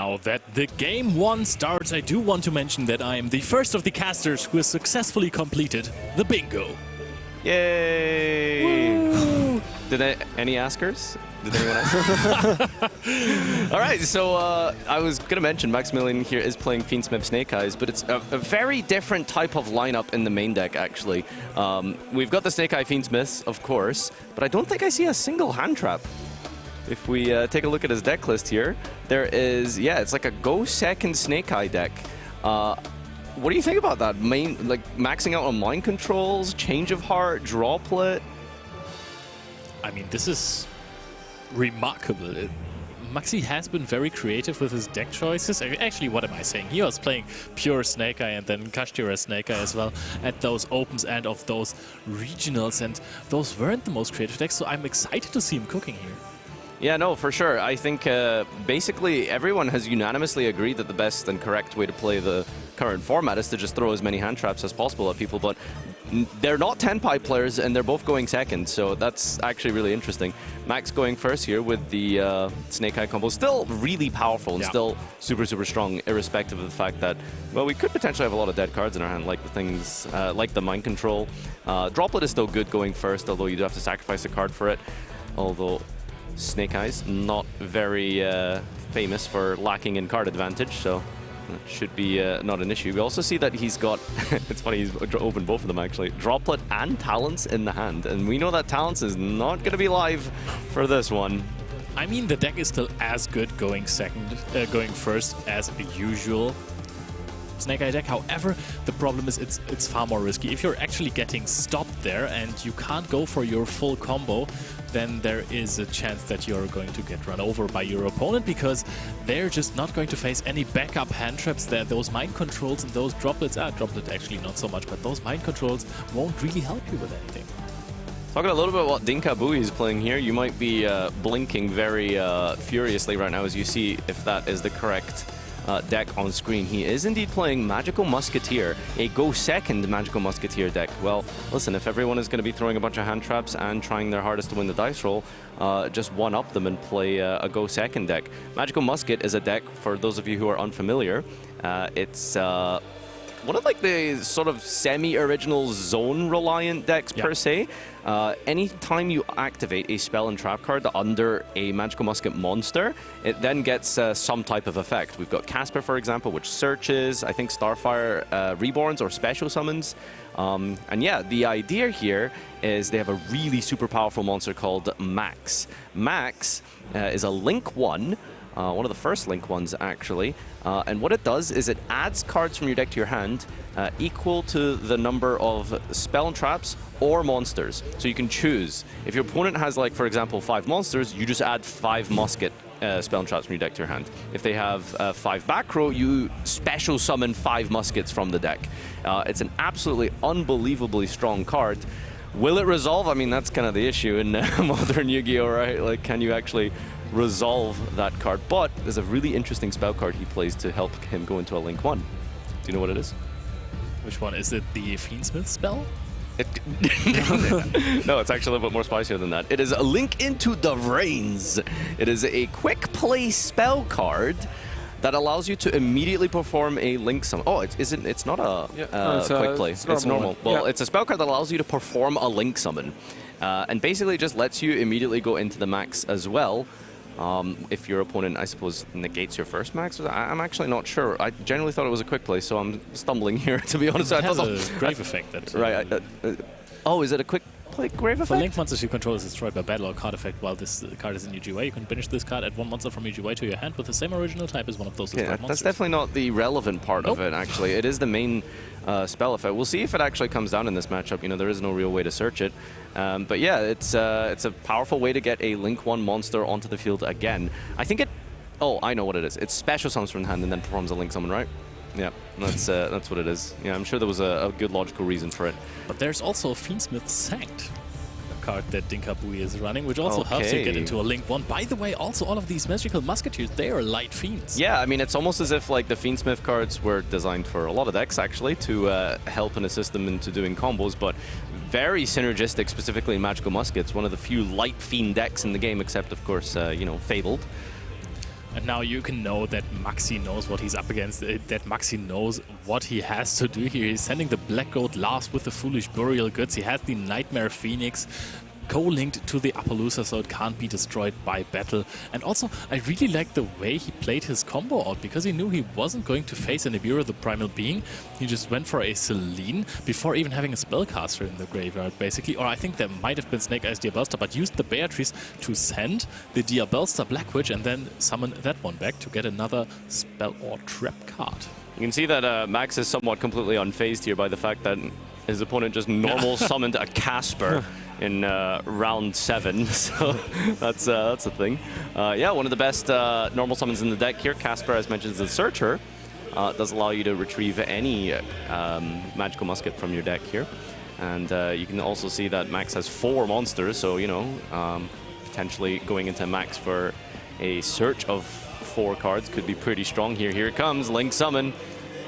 now that the game 1 starts, I do want to mention that I am the first of the casters who has successfully completed the bingo. Yay! Woo! Any askers? Did anyone ask? All right, so I was going to mention Maximilian here is playing Fiendsmith Snake Eyes, but it's a very different type of lineup in the main deck, actually. We've got the Snake Eye Fiendsmiths, of course, but I don't think I see a single hand trap. If we take a look at his deck list here, there is, yeah, it's like a go second Snake Eye deck. What do you think about that? Maxing out on mind controls, change of heart, droplet? I mean, this is remarkable. Maxi has been very creative with his deck choices. Actually, what am I saying? He was playing pure Snake Eye and then Kashtira Snake Eye as well at those opens and of those regionals, and those weren't the most creative decks, so I'm excited to see him cooking here. Yeah, no, for sure. I think basically everyone has unanimously agreed that the best and correct way to play the current format is to just throw as many hand traps as possible at people, but they're not 10-pipe players and they're both going second, so that's actually really interesting. Max going first here with the Snake Eye combo. Still really powerful and still super, super strong, irrespective of the fact that, well, we could potentially have a lot of dead cards in our hand, like the things, like the mind control. Droplet is still good going first, although you do have to sacrifice a card for it. Although Snake Eyes, not very famous for lacking in card advantage, so that should be not an issue. We also see that he's got, it's funny, he's opened both of them actually, Droplet and Talents in the hand, and we know that Talents is not going to be live for this one. I mean, the deck is still as good going first as usual Snake Eye deck. However, the problem is it's far more risky. If you're actually getting stopped there and you can't go for your full combo, then there is a chance that you're going to get run over by your opponent, because they're just not going to face any backup hand traps there. Those mind controls and those droplets, droplet actually not so much, but those mind controls won't really help you with anything. Talking a little bit about what Dinh-Kha is playing here, you might be blinking very furiously right now as you see if that is the correct deck on screen. He is indeed playing Magical Musketeer, a go second Magical Musketeer deck. Well, listen, if everyone is going to be throwing a bunch of hand traps and trying their hardest to win the dice roll, just one-up them and play a go second deck. Magical Musket is a deck, for those of you who are unfamiliar, it's one of like the sort of semi-original zone-reliant decks per se. Anytime you activate a spell and trap card under a Magical Musket monster, it then gets some type of effect. We've got Casper, for example, which searches, I think Starfire Reborns or special summons. And yeah, the idea here is they have a really super powerful monster called Max. Max is a Link 1, one of the first Link ones, actually. And what it does is it adds cards from your deck to your hand equal to the number of spell and traps or monsters. So you can choose. If your opponent has, like, for example, 5 monsters, you just add 5 musket spell and traps from your deck to your hand. If they have 5 back row, you special summon 5 muskets from the deck. It's an absolutely unbelievably strong card. Will it resolve? I mean, that's kind of the issue in modern Yu-Gi-Oh, right? Like, can you actually resolve that card? But there's a really interesting spell card he plays to help him go into a Link 1. Do you know what it is? Which one? Is it the Fiendsmith spell? No, it's actually a little bit more spicier than that. It is a Link into the Reigns. It is a quick play spell card that allows you to immediately perform a Link summon. Oh, it's not a quick play. It's normal. Well, it's a spell card that allows you to perform a Link summon. And basically just lets you immediately go into the Max as well. If your opponent, I suppose, negates your first Max. I'm actually not sure. I generally thought it was a quick play, so I'm stumbling here, to be honest. It has a grave effect. That, right. Oh, is it a quick play grave effect? For Link monsters you control is destroyed by battle or card effect while this card is in your GUI. You can banish this card, add 1 monster from your GUI to your hand with the same original type as one of those destroyed monsters. That's definitely not the relevant part of it, actually. It is the main spell effect. We'll see if it actually comes down in this matchup. You know, there is no real way to search it. But yeah, it's a powerful way to get a Link 1 monster onto the field again. I think it... Oh, I know what it is. It's special summons from the hand and then performs a Link summon, right? Yeah, that's what it is. Yeah, I'm sure there was a good logical reason for it. But there's also Fiendsmith Sanct, a card that Dinh-Kha is running, which also helps you get into a Link 1. By the way, also all of these Magical Musketeers, they are light fiends. Yeah, I mean, it's almost as if like the Fiendsmith cards were designed for a lot of decks, actually, to help and assist them into doing combos, but very synergistic, specifically in Magical Muskets, one of the few light fiend decks in the game, except, of course, you know, Fabled. And now you can know that Maxi knows what he's up against, that Maxi knows what he has to do here. He's sending the Black Gold last with the Foolish Burial Goods. He has the Nightmare Phoenix co-linked to the Appaloosa, so it can't be destroyed by battle. And also, I really like the way he played his combo out, because he knew he wasn't going to face a Nibiru, the Primal Being. He just went for a Selene before even having a Spellcaster in the graveyard, basically. Or I think there might have been Snake Eyes Diabellstar, but used the Beatrice to send the Diabellstar Black Witch and then summon that one back to get another spell or trap card. You can see that Max is somewhat completely unfazed here by the fact that his opponent just normal summoned a Casper in round 7, so that's a thing. Yeah, one of the best normal summons in the deck here. Casper, as mentioned, is the Searcher. Does allow you to retrieve any Magical Musket from your deck here. And you can also see that Max has 4 monsters, so, you know, potentially going into Max for a search of 4 cards could be pretty strong here. Here it comes, Link Summon.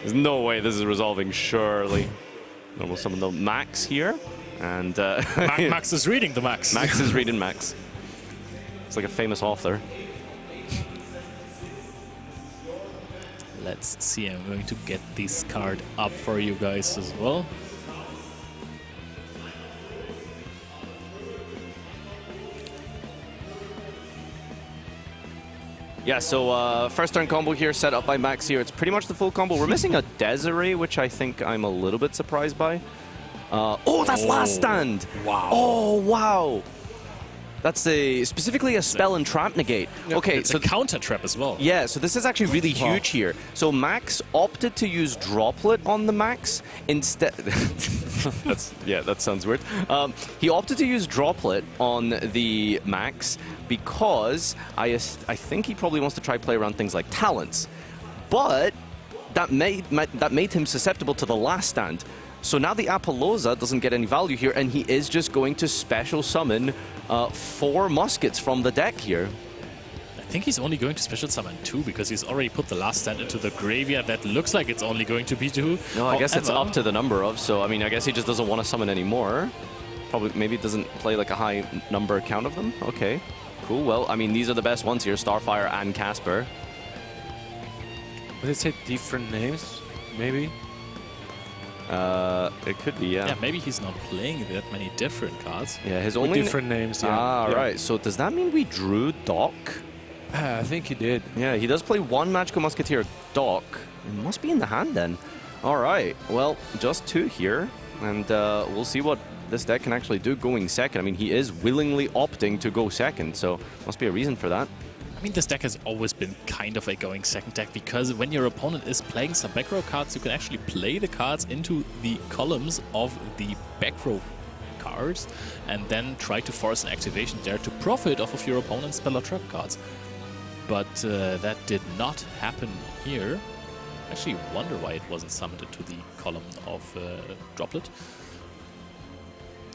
There's no way this is resolving, surely. Normal summon the Max here. And Max is reading the Max. Max is reading Max. It's like a famous author. Let's see, I'm going to get this card up for you guys as well. Yeah, so first turn combo here set up by Max here. It's pretty much the full combo. We're missing a Desiree, which I think I'm a little bit surprised by. Oh, that's Last Stand! Wow. Oh, wow! That's specifically a spell and trap negate. Yep, okay, it's so a counter trap as well. Yeah, so this is actually really huge here. So Max opted to use Droplet on the Max instead. Yeah, that sounds weird. He opted to use Droplet on the Max because I think he probably wants to try play around things like talents, but that made him susceptible to the Last Stand. So now the Appaloosa doesn't get any value here, and he is just going to special summon 4 muskets from the deck here. I think he's only going to special summon 2 because he's already put the Last Stand into the graveyard. That looks like it's only going to be 2. No, I guess it's up to the number of, so I mean, I guess he just doesn't want to summon any more. Probably, maybe doesn't play like a high number count of them. Okay, cool. Well, I mean, these are the best ones here, Starfire and Casper. Would it say different names, maybe? It could be, yeah. Yeah, maybe he's not playing that many different cards. Yeah, his With only different names, yeah. Ah, yeah. right. So does that mean we drew Doc? I think he did. Yeah, he does play 1 Magical Musketeer Doc. It must be in the hand then. All right. Well, just 2 here, and we'll see what this deck can actually do going second. I mean, he is willingly opting to go second, so must be a reason for that. I mean, this deck has always been kind of a going second deck, because when your opponent is playing some back row cards, you can actually play the cards into the columns of the back row cards and then try to force an activation there to profit off of your opponent's spell or trap cards. But that did not happen here. I actually wonder why it wasn't summoned into the column of Droplet.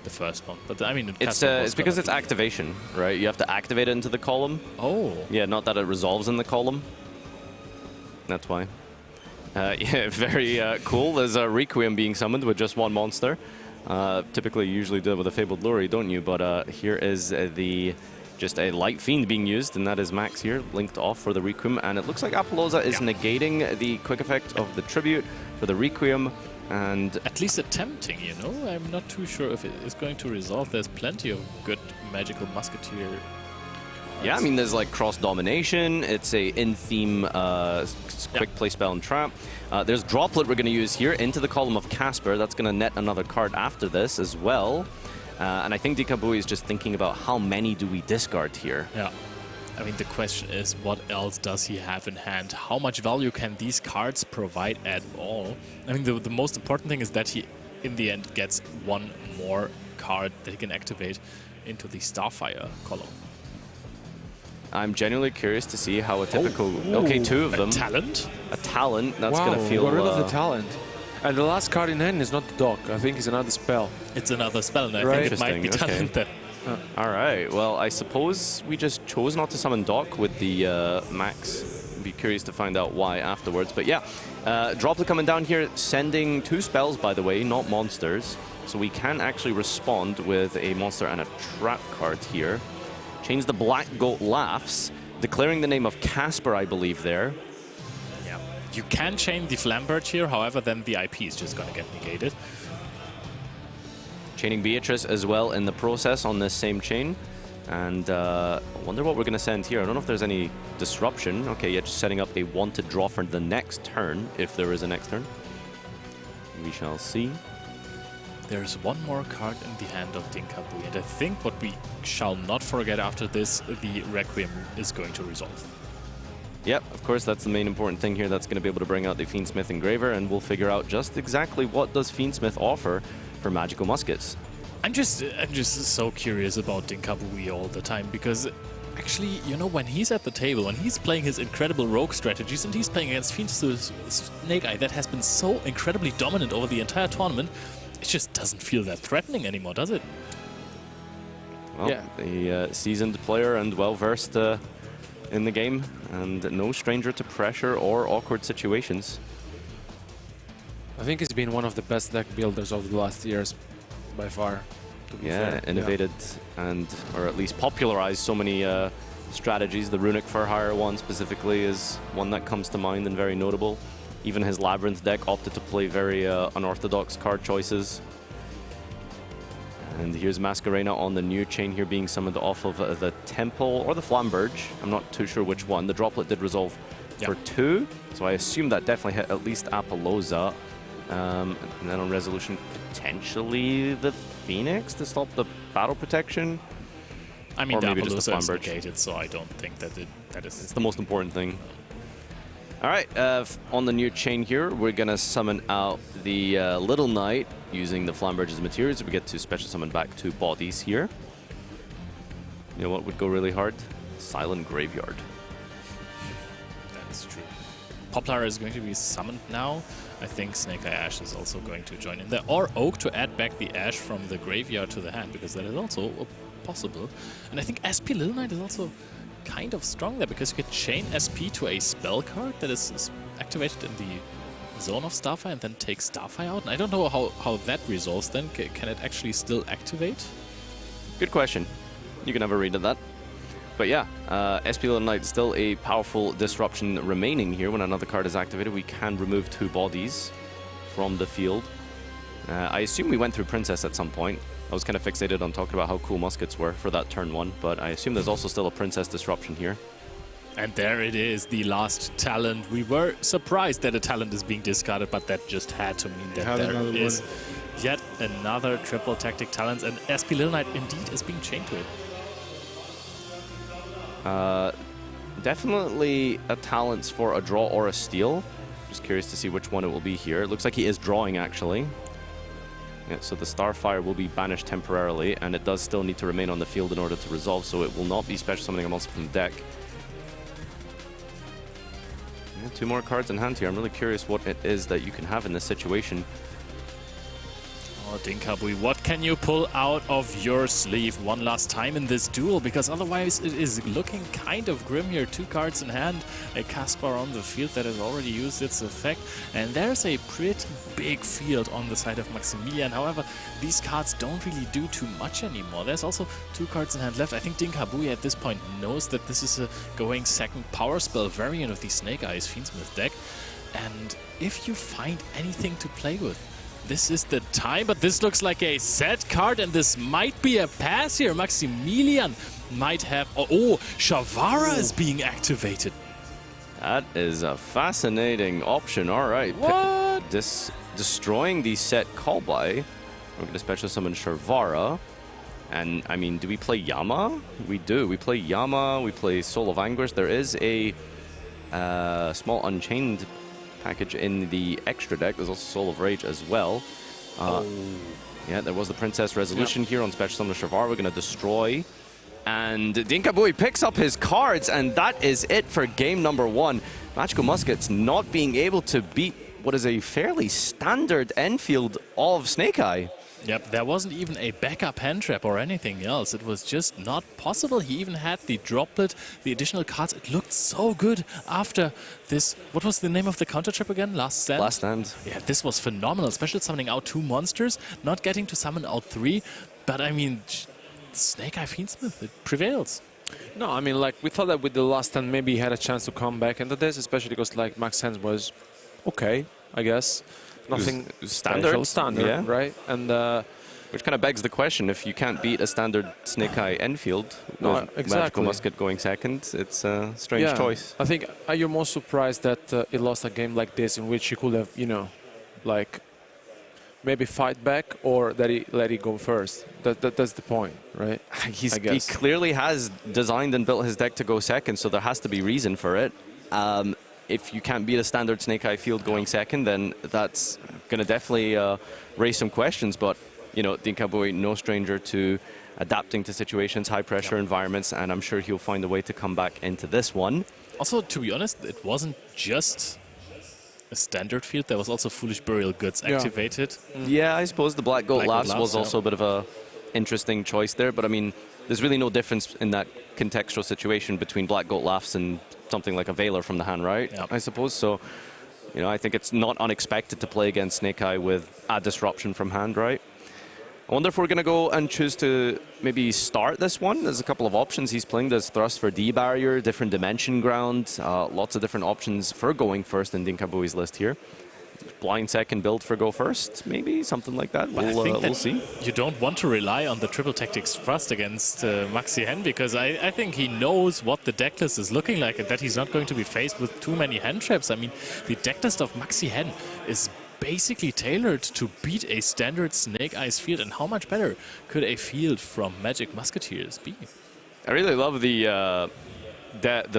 The first one, but I mean, it's because it's activation, right? You have to activate it into the column. Oh, yeah, not that it resolves in the column. That's why. Yeah, very cool. There's a Requiem being summoned with just 1 monster. Typically, you usually do it with a Fabled Luri, don't you? But here is just a Light Fiend being used, and that is Max here, linked off for the Requiem. And it looks like Appaloosa is negating the quick effect of the Tribute for the Requiem. And at least attempting, you know? I'm not too sure if it is going to resolve. There's plenty of good Magical Musketeer cards. Yeah, I mean, there's like Cross Domination. It's a in-theme quick play spell and trap. There's Droplet we're going to use here into the column of Casper. That's going to net another card after this as well. And I think Dinh-Kha Bui is just thinking about how many do we discard here. Yeah. I mean, the question is, what else does he have in hand? How much value can these cards provide at all? I mean, the most important thing is that he, in the end, gets 1 more card that he can activate into the Starfire column. I'm genuinely curious to see how a typical... Okay, 2 of them. A talent? A talent. That's wow, going to feel... Got rid of the talent. And the last card in hand is not the Doc. I think it's another spell. It's another spell, and I think it might be talent then. All right. Well, I suppose we just chose not to summon Doc with the Max. Be curious to find out why afterwards. But yeah, Droplet coming down here, sending 2 spells, by the way, not monsters. So we can actually respond with a monster and a trap card here. Change the Black Goat Laughs declaring the name of Casper, I believe, there. Yeah. You can chain the Flambird here, however, then the IP is just going to get negated. Chaining Beatrice as well in the process on this same chain. And I wonder what we're going to send here. I don't know if there's any disruption. Okay, yeah, just setting up a wanted draw for the next turn, if there is a next turn. We shall see. There's one more card in the hand of Dinh-Kha, and I think what we shall not forget after this, the Requiem is going to resolve. Yep, of course, that's the main important thing here. That's going to be able to bring out the Fiendsmith Engraver, and we'll figure out just exactly what does Fiendsmith offer for magical muskets. I'm just so curious about Dinh-Kha all the time, because actually, you know, when he's at the table, when he's playing his incredible rogue strategies, and he's playing against Fiendsmith Snake Eye that has been so incredibly dominant over the entire tournament, it just doesn't feel that threatening anymore, does it? Well, yeah. A seasoned player and well-versed in the game, and no stranger to pressure or awkward situations. I think he's been one of the best deck builders of the last years, by far. Yeah, innovated and, or at least popularized so many strategies. The Runic for Hire one specifically is one that comes to mind and very notable. Even his Labyrinth deck opted to play very unorthodox card choices. And here's Masquerena on the new chain here being summoned off of the Temple or the Flamberge. I'm not too sure which one. The droplet did resolve for 2, so I assume that definitely hit at least Apollosa. And then on resolution, potentially the Phoenix to stop the battle protection. I mean, or the maybe just the Apollosa is Flamberge. negated, so I don't think that that is... It's the most important thing. All right, on the new chain here, we're going to summon out the Little Knight using the Flamberge's materials. We get to special summon back 2 bodies here. You know what would go really hard? Silent Graveyard. That is true. Poplar is going to be summoned now. I think Snake Eye Ash is also going to join in there. Or Oak to add back the Ash from the graveyard to the hand, because that is also possible. And I think SP Little Knight is also kind of strong there, because you could chain SP to a spell card that is activated in the zone of Starfire and then take Starfire out. And I don't know how that resolves then. Can it actually still activate? Good question. You can have a read of that. But yeah, SP Little Knight still a powerful disruption remaining here. When another card is activated, we can remove 2 bodies from the field. I assume we went through Princess at some point. I was kind of fixated on talking about how cool muskets were for that turn 1, but I assume there's also still a Princess disruption here. And there it is, the last talent. We were surprised that a talent is being discarded, but that just had to mean that there is yet another triple tactic talent, and SP Little Knight indeed is being chained to it. Definitely a talents for a draw or a steal. Just curious to see which one it will be here. It looks like he is drawing, actually. Yeah, so the Starfire will be banished temporarily, and it does still need to remain on the field in order to resolve, so it will not be special summoning a monster from the deck. Yeah, 2 more cards in hand here. I'm really curious what it is that you can have in this situation. Oh, Dinh-Kha, what can you pull out of your sleeve one last time in this duel? Because otherwise it is looking kind of grim here. 2 cards in hand, a Caspar on the field that has already used its effect. And there's a pretty big field on the side of Maximilian. However, these cards don't really do too much anymore. There's also 2 cards in hand left. I think Dinh-Kha at this point knows that this is a going second power spell variant of the Snake Eyes Fiendsmith deck. And if you find anything to play with, this is the time, but this looks like a set card, and this might be a pass here. Maximilian might have... Oh, Shavara is being activated. That is a fascinating option. All right. What? Destroying the set call by. We're going to special summon Shavara. And, I mean, do we play Yama? We do. We play Yama. We play Soul of Anguish. There is a small Unchained package in the extra deck. There's also Soul of Rage as well. Yeah, there was the Princess Resolution here on Special Summon Shavar. We're going to destroy. And Dinh-Kha picks up his cards, and that is it for game number 1. Magical Muskets not being able to beat what is a fairly standard end field of Snake Eye. Yep, there wasn't even a backup hand trap or anything else. It was just not possible. He even had the droplet, the additional cards. It looked so good after this. What was the name of the counter trap again? Last Stand? Last Stand. Yeah, this was phenomenal. Special summoning out 2 monsters, not getting to summon out 3. But I mean, Snake Eye Fiendsmith, it prevails. No, I mean, like, we thought that with the last 10, maybe he had a chance to come back into this, especially because, like, Max Hands was okay, I guess. Nothing standard, yeah. right? And which kind of begs the question, if you can't beat a standard Snake Eye Enfield with Magical Musket going second, it's a strange choice. I think, are you more surprised that it lost a game like this in which he could have, you know, like, maybe fight back, or that he let it go first? That's the point, right? He clearly has designed and built his deck to go second, so there has to be reason for it. If you can't beat a standard Snake Eye field going second, then that's going to definitely raise some questions. But, you know, Dinh-Kha Bui, no stranger to adapting to situations, high-pressure environments, and I'm sure he'll find a way to come back into this one. Also, to be honest, it wasn't just a standard field. There was also Foolish Burial Goods activated. Yeah, I suppose the Black Goat Laughs was also a bit of a interesting choice there. But, I mean, there's really no difference in that contextual situation between Black Goat Laughs and something like a Veiler from the hand, right? Yep. I suppose. So, you know, I think it's not unexpected to play against Snake Eye with a disruption from hand, right? I wonder if we're going to go and choose to maybe start this one. There's a couple of options he's playing. There's Thrust for D-Barrier, different Dimension Ground, lots of different options for going first in Dinh-Kha Bui's list here. Blind second build for go first, maybe, something like that. We'll see. You don't want to rely on the triple tactics thrust against Maxi Hen, because I think he knows what the deck list is looking like and that he's not going to be faced with too many hand traps. I mean, the deck list of Maxi Hen is basically tailored to beat a standard Snake Eyes field, and how much better could a field from Magic Musketeers be? I really love the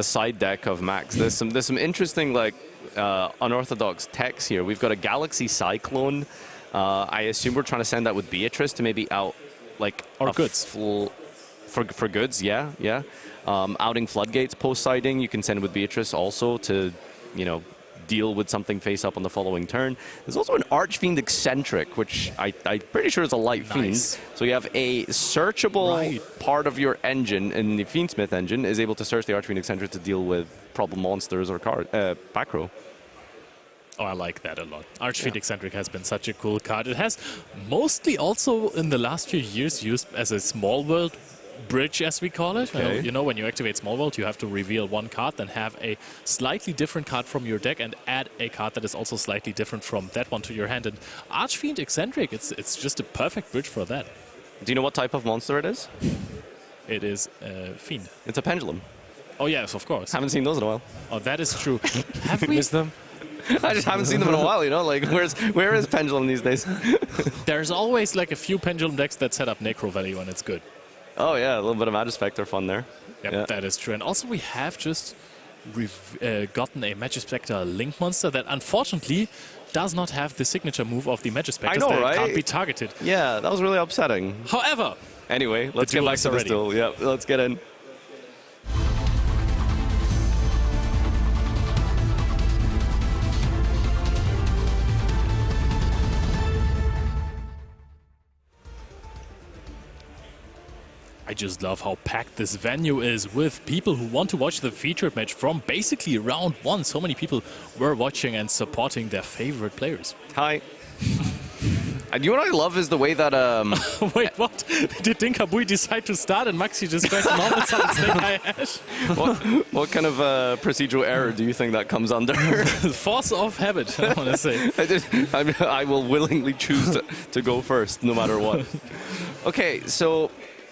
side deck of Max. There's some interesting, like, unorthodox techs here. We've got a Galaxy Cyclone. I assume we're trying to send that with Beatrice to maybe out, like, or goods. For goods, yeah. Outing Floodgates post-siding, you can send with Beatrice also to, you know, deal with something face up on the following turn. There's also an Archfiend Eccentric, which I'm pretty sure is a light fiend. So you have a searchable part of your engine, and the Fiendsmith engine is able to search the Archfiend Eccentric to deal with problem monsters or back row. Oh, I like that a lot. Archfiend Eccentric has been such a cool card. It has mostly also in the last few years used as a small world bridge, as we call it. Okay. You know, when you activate Small World, you have to reveal one card, then have a slightly different card from your deck and add a card that is also slightly different from that one to your hand. And Archfiend Eccentric, it's just a perfect bridge for that. Do you know what type of monster it is? It is Fiend. It's a Pendulum. Oh, yes, of course. Haven't seen those in a while. Oh, that is true. Have we missed them? I just haven't seen them in a while, you know? Like, where is Pendulum these days? There's always like a few Pendulum decks that set up Necro Valley when it's good. Oh, yeah, a little bit of Magispector fun there. Yep, that is true. And also we have just gotten a Magispector Link monster that unfortunately does not have the signature move of the Magispector. I know, that right? Can't be targeted. Yeah, that was really upsetting. However, anyway, let's get back to this duel. Yeah, let's get in. I just love how packed this venue is with people who want to watch the featured match from basically round one. So many people were watching and supporting their favorite players. Hi. And you know what I love is the way that... Wait, what? Did Dinh-Kha Bui decide to start and Maxi just went normal summon Snake Eye Ash? What kind of procedural error do you think that comes under? Force of habit, I want to say. I will willingly choose to go first, no matter what. Okay, so...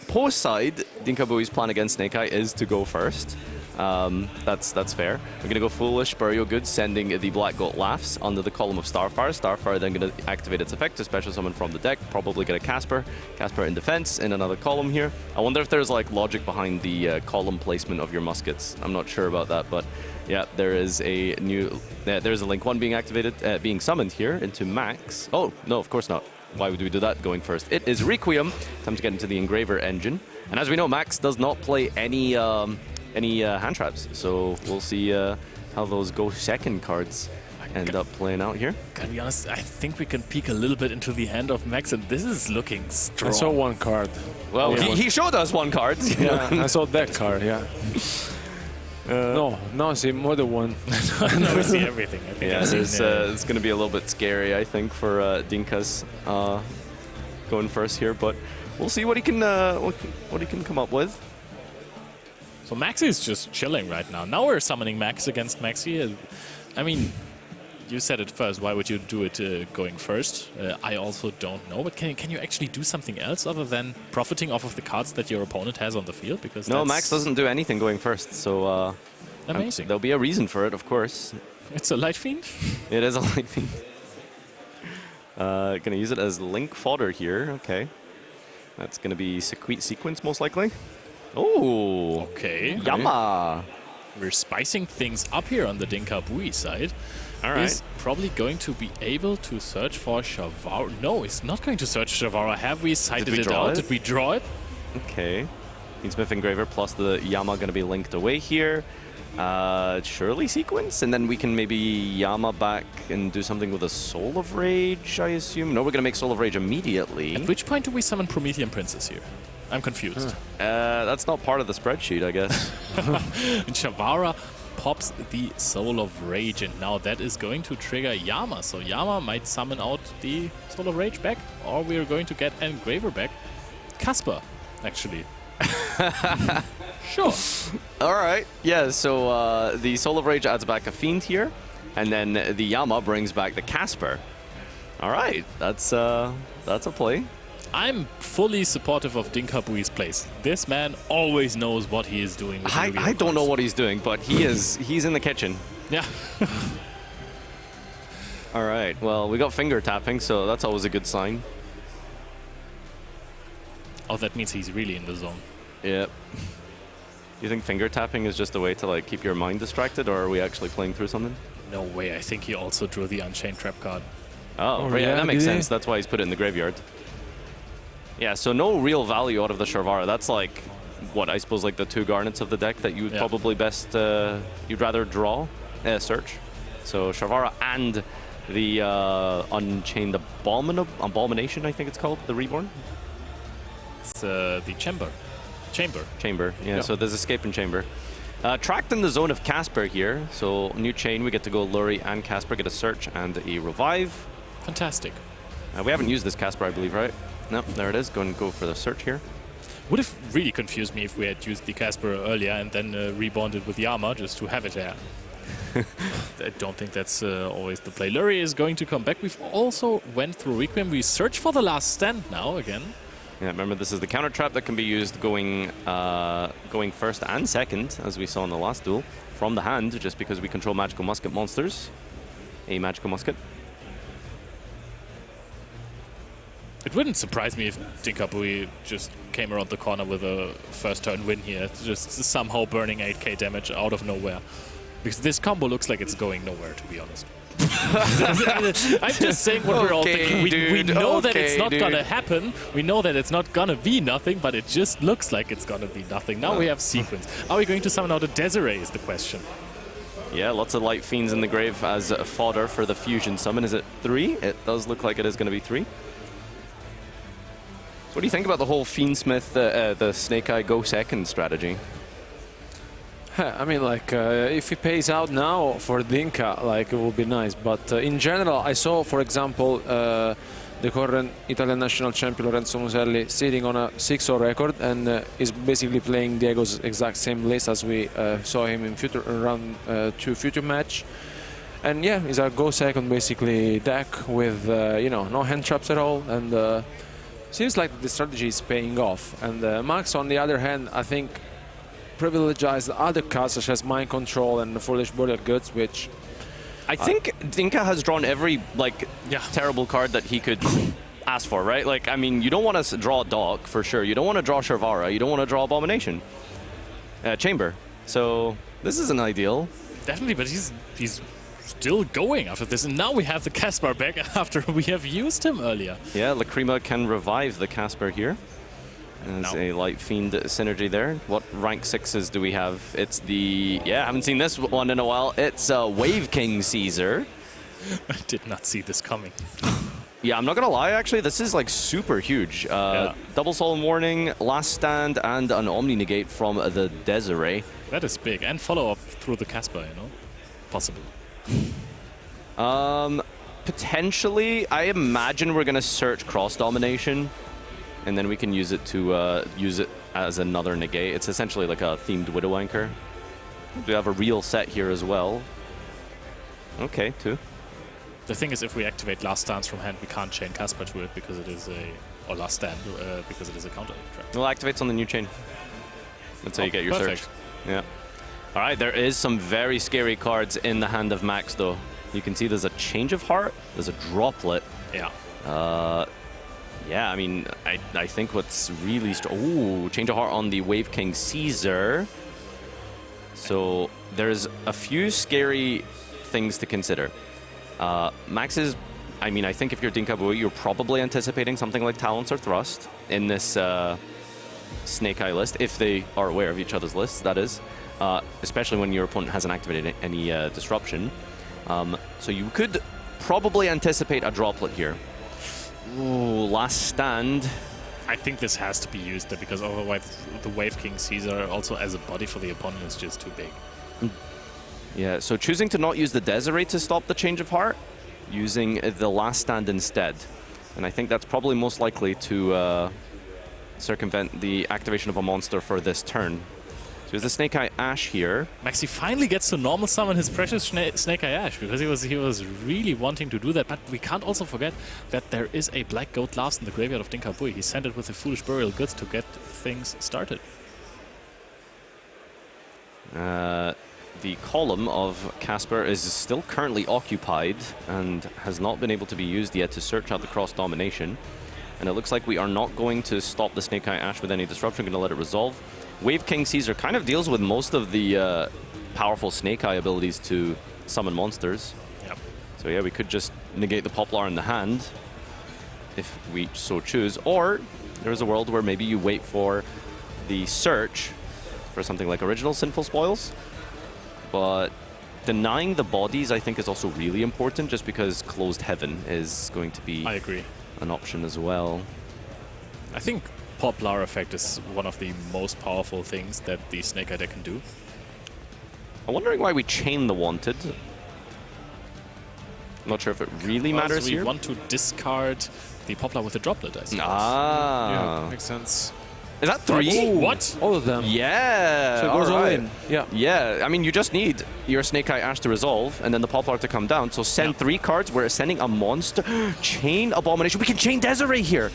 Post side, Dinh-Kha Bui's plan against Snake Eye is to go first. That's fair. We're going to go Foolish Burial Goods, sending the Black Goat Laughs under the column of Starfire. Starfire then going to activate its effect to special summon from the deck, probably get a Casper. Casper in defense in another column here. I wonder if there's like logic behind the column placement of your muskets. I'm not sure about that, but yeah, there is a new... there's a Link 1 being activated, being summoned here into Max. Oh, no, of course not. Why would we do that going first? It is Requiem. Time to get into the Engraver engine. And as we know, Max does not play any hand traps. So we'll see how those go second cards end up playing out here. Gotta be honest, I think we can peek a little bit into the hand of Max, and this is looking strong. I saw one card. Well, he showed us one card. Yeah, I saw that card, yeah. No, I see more than one. No, we see everything. I think it's going to be a little bit scary, I think, for Dinh-Kha's going first here, but we'll see what he can come up with. So Maxi is just chilling right now. Now we're summoning Max against Maxi. I mean, you said it first. Why would you do it going first? I also don't know. But can you actually do something else other than profiting off of the cards that your opponent has on the field? Because no, Max doesn't do anything going first. So amazing. There'll be a reason for it, of course. It's a Light Fiend? It is a Light Fiend. Gonna use it as Link fodder here. Okay. That's gonna be Sequence most likely. Oh, okay. Yama. We're spicing things up here on the Dinh-Kha Bui side. All right. He's probably going to be able to search for Shavara. No, he's not going to search Shavara. Have we sighted it out? Did we draw it? Okay. Fiendsmith Engraver plus the Yama going to be linked away here. Surely Sequence, and then we can maybe Yama back and do something with a Soul of Rage, I assume. No, we're going to make Soul of Rage immediately. At which point do we summon Promethean Princess here? I'm confused. That's not part of the spreadsheet, I guess. And Shavara pops the Soul of Rage, and now that is going to trigger Yama. So Yama might summon out the Soul of Rage back, or we are going to get Engraver back. Casper, actually. Sure. All right. Yeah, so the Soul of Rage adds back a Fiend here, and then the Yama brings back the Casper. All right. That's a play. I'm fully supportive of Dinh-Kha Bui's plays. This man always knows what he is doing. With I don't know what he's doing, but he's in the kitchen. Yeah. All right. Well, we got finger tapping, so that's always a good sign. Oh, that means he's really in the zone. Yep. You think finger tapping is just a way to like keep your mind distracted, or are we actually playing through something? No way. I think he also drew the Unchained Trap card. Oh, yeah, that makes sense. That's why he's put it in the graveyard. Yeah, so no real value out of the Sharvara. That's like, what, I suppose like the 2 Garnets of the deck that you would probably best, you'd rather draw, search. So Sharvara and the Unchained Abomination, I think it's called, the Reborn. It's the Chamber, yeah, so there's Escape and Chamber. Tracked in the zone of Casper here, so new chain, we get to go Luri and Casper, get a search and a revive. Fantastic. We haven't used this Casper, I believe, right? No, there it is. Go and go for the search here. Would have really confused me if we had used the Casper earlier and then rebonded with Yama just to have it there. I don't think that's always the play. Luri is going to come back. We've also went through Requiem. We search for the last stand now again. Yeah, remember this is the counter trap that can be used going first and second, as we saw in the last duel, from the hand, just because we control Magical Musket monsters. A Magical Musket. It wouldn't surprise me if Dinh-Kha Bui just came around the corner with a first turn win here, just somehow burning 8k damage out of nowhere. Because this combo looks like it's going nowhere, to be honest. I'm just saying what we're all thinking. We know that it's not gonna happen. We know that it's not gonna be nothing, but it just looks like it's gonna be nothing. Now we have Sequence. Are we going to summon out a Desiree is the question. Yeah, lots of Light Fiends in the grave as fodder for the fusion summon. Is it 3? It does look like it is going to be 3. So what do you think about the whole Fiendsmith, the Snake Eye go second strategy? I mean, like, if he pays out now for Dinh-Kha, like, it will be nice. But in general, I saw, for example, the current Italian national champion Lorenzo Muselli sitting on a 6-0 record and is basically playing Diego's exact same list as we saw him in round 2 future match. And yeah, it's a go second basically deck with no hand traps at all, and seems like the strategy is paying off. And Max, on the other hand, I think privilegized other cards such as Mind Control and the Foolish Burial Goods, which I think Dinh-Kha has drawn every terrible card that he could ask for, right? Like, I mean, you don't want to draw Doc for sure. You don't want to draw Sharvara. You don't want to draw Abomination, Chamber. So this isn't ideal. Definitely, but he's still going after this, and now we have the Casper back after we have used him earlier. Yeah, Lacrima can revive the Casper here. There's a Light Fiend synergy there. What rank 6s do we have? It's the... Yeah, I haven't seen this one in a while. It's Wave King Caesar. I did not see this coming. Yeah, I'm not going to lie, actually. This is like super huge. Double Solemn Warning, Last Stand, and an Omni Negate from the Desiree. That is big. And follow-up through the Casper, Possible. Potentially, I imagine we're going to search Cross Domination. And then we can use it to as another negate. It's essentially like a themed Widow Anchor. We have a real set here as well. Okay, 2. The thing is, if we activate Last Stance from hand, we can't chain Casper to it because it is or Last Stand because it is a counter trap. Well, activates on the new chain. That's how you get your perfect. search. Yeah. All right, there is some very scary cards in the hand of Max, though. You can see there's a Change of Heart, there's a Droplet. Yeah. Yeah, I mean, I think what's really strong... Ooh, Change of Heart on the Wave King Caesar. So there's a few scary things to consider. Max is... I mean, I think if you're Dinh-Kha, you're probably anticipating something like Talons or Thrust in this Snake Eye list, if they are aware of each other's lists, that is. Especially when your opponent hasn't activated any disruption. So you could probably anticipate a Droplet here. Ooh, Last Stand. I think this has to be used there because otherwise the Wave King Caesar also as a body for the opponent is just too big. Yeah, so choosing to not use the Desiree to stop the Change of Heart, using the Last Stand instead. And I think that's probably most likely to circumvent the activation of a monster for this turn. So there's the Snake Eye Ash here. Maxi finally gets to normal summon his precious Snake Eye Ash because he was really wanting to do that. But we can't also forget that there is a Black Goat Last in the graveyard of Dinh-Kha. He sent it with the Foolish Burial Goods to get things started. The column of Casper is still currently occupied and has not been able to be used yet to search out the cross domination. And it looks like we are not going to stop the Snake Eye Ash with any disruption, going to let it resolve. Wave King Caesar kind of deals with most of the powerful Snake Eye abilities to summon monsters. Yep. So yeah, we could just negate the Poplar in the hand if we so choose. Or there's a world where maybe you wait for the search for something like Original Sinful Spoils. But denying the bodies, I think, is also really important, just because Closed Heaven is going to be I agree. an option as well. I think Poplar effect is one of the most powerful things that the Snake Eye deck can do. I'm wondering why we chain the Wanted. Not sure if it really matters we here. We want to discard the Poplar with a Droplet, I suppose. Ah. Yeah, makes sense. Is that 3? Ooh, what? All of them. Yeah. So it goes all in. Yeah. Yeah, I mean, you just need your Snake Eye Ash to resolve and then the Poplar to come down. So send 3 cards. We're sending a monster. Chain Abomination. We can chain Desiree here.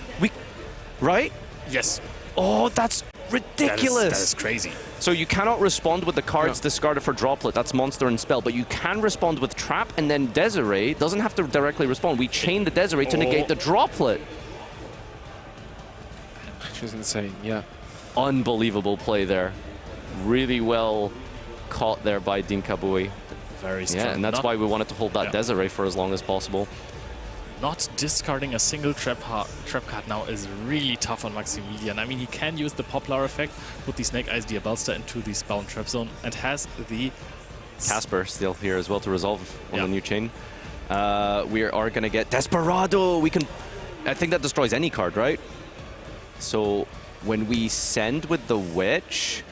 Right? Yes. Oh, that's ridiculous. That is crazy. So you cannot respond with the cards discarded for Droplet. That's Monster and Spell. But you can respond with Trap, and then Desiree doesn't have to directly respond. We chain the Desiree to negate the Droplet. Which is insane, yeah. Unbelievable play there. Really well caught there by Dinh-Kha. Very strong. Yeah, and that's why we wanted to hold that Desiree for as long as possible. Not discarding a single trap card now is really tough on Maximilian. I mean, he can use the Poplar effect, put the Snake Eyes Diabolster into the Spell and Trap Zone, and has the Casper still here as well to resolve on the new chain. We are going to get Desperado. We can... I think that destroys any card, right? So when we send with the Witch,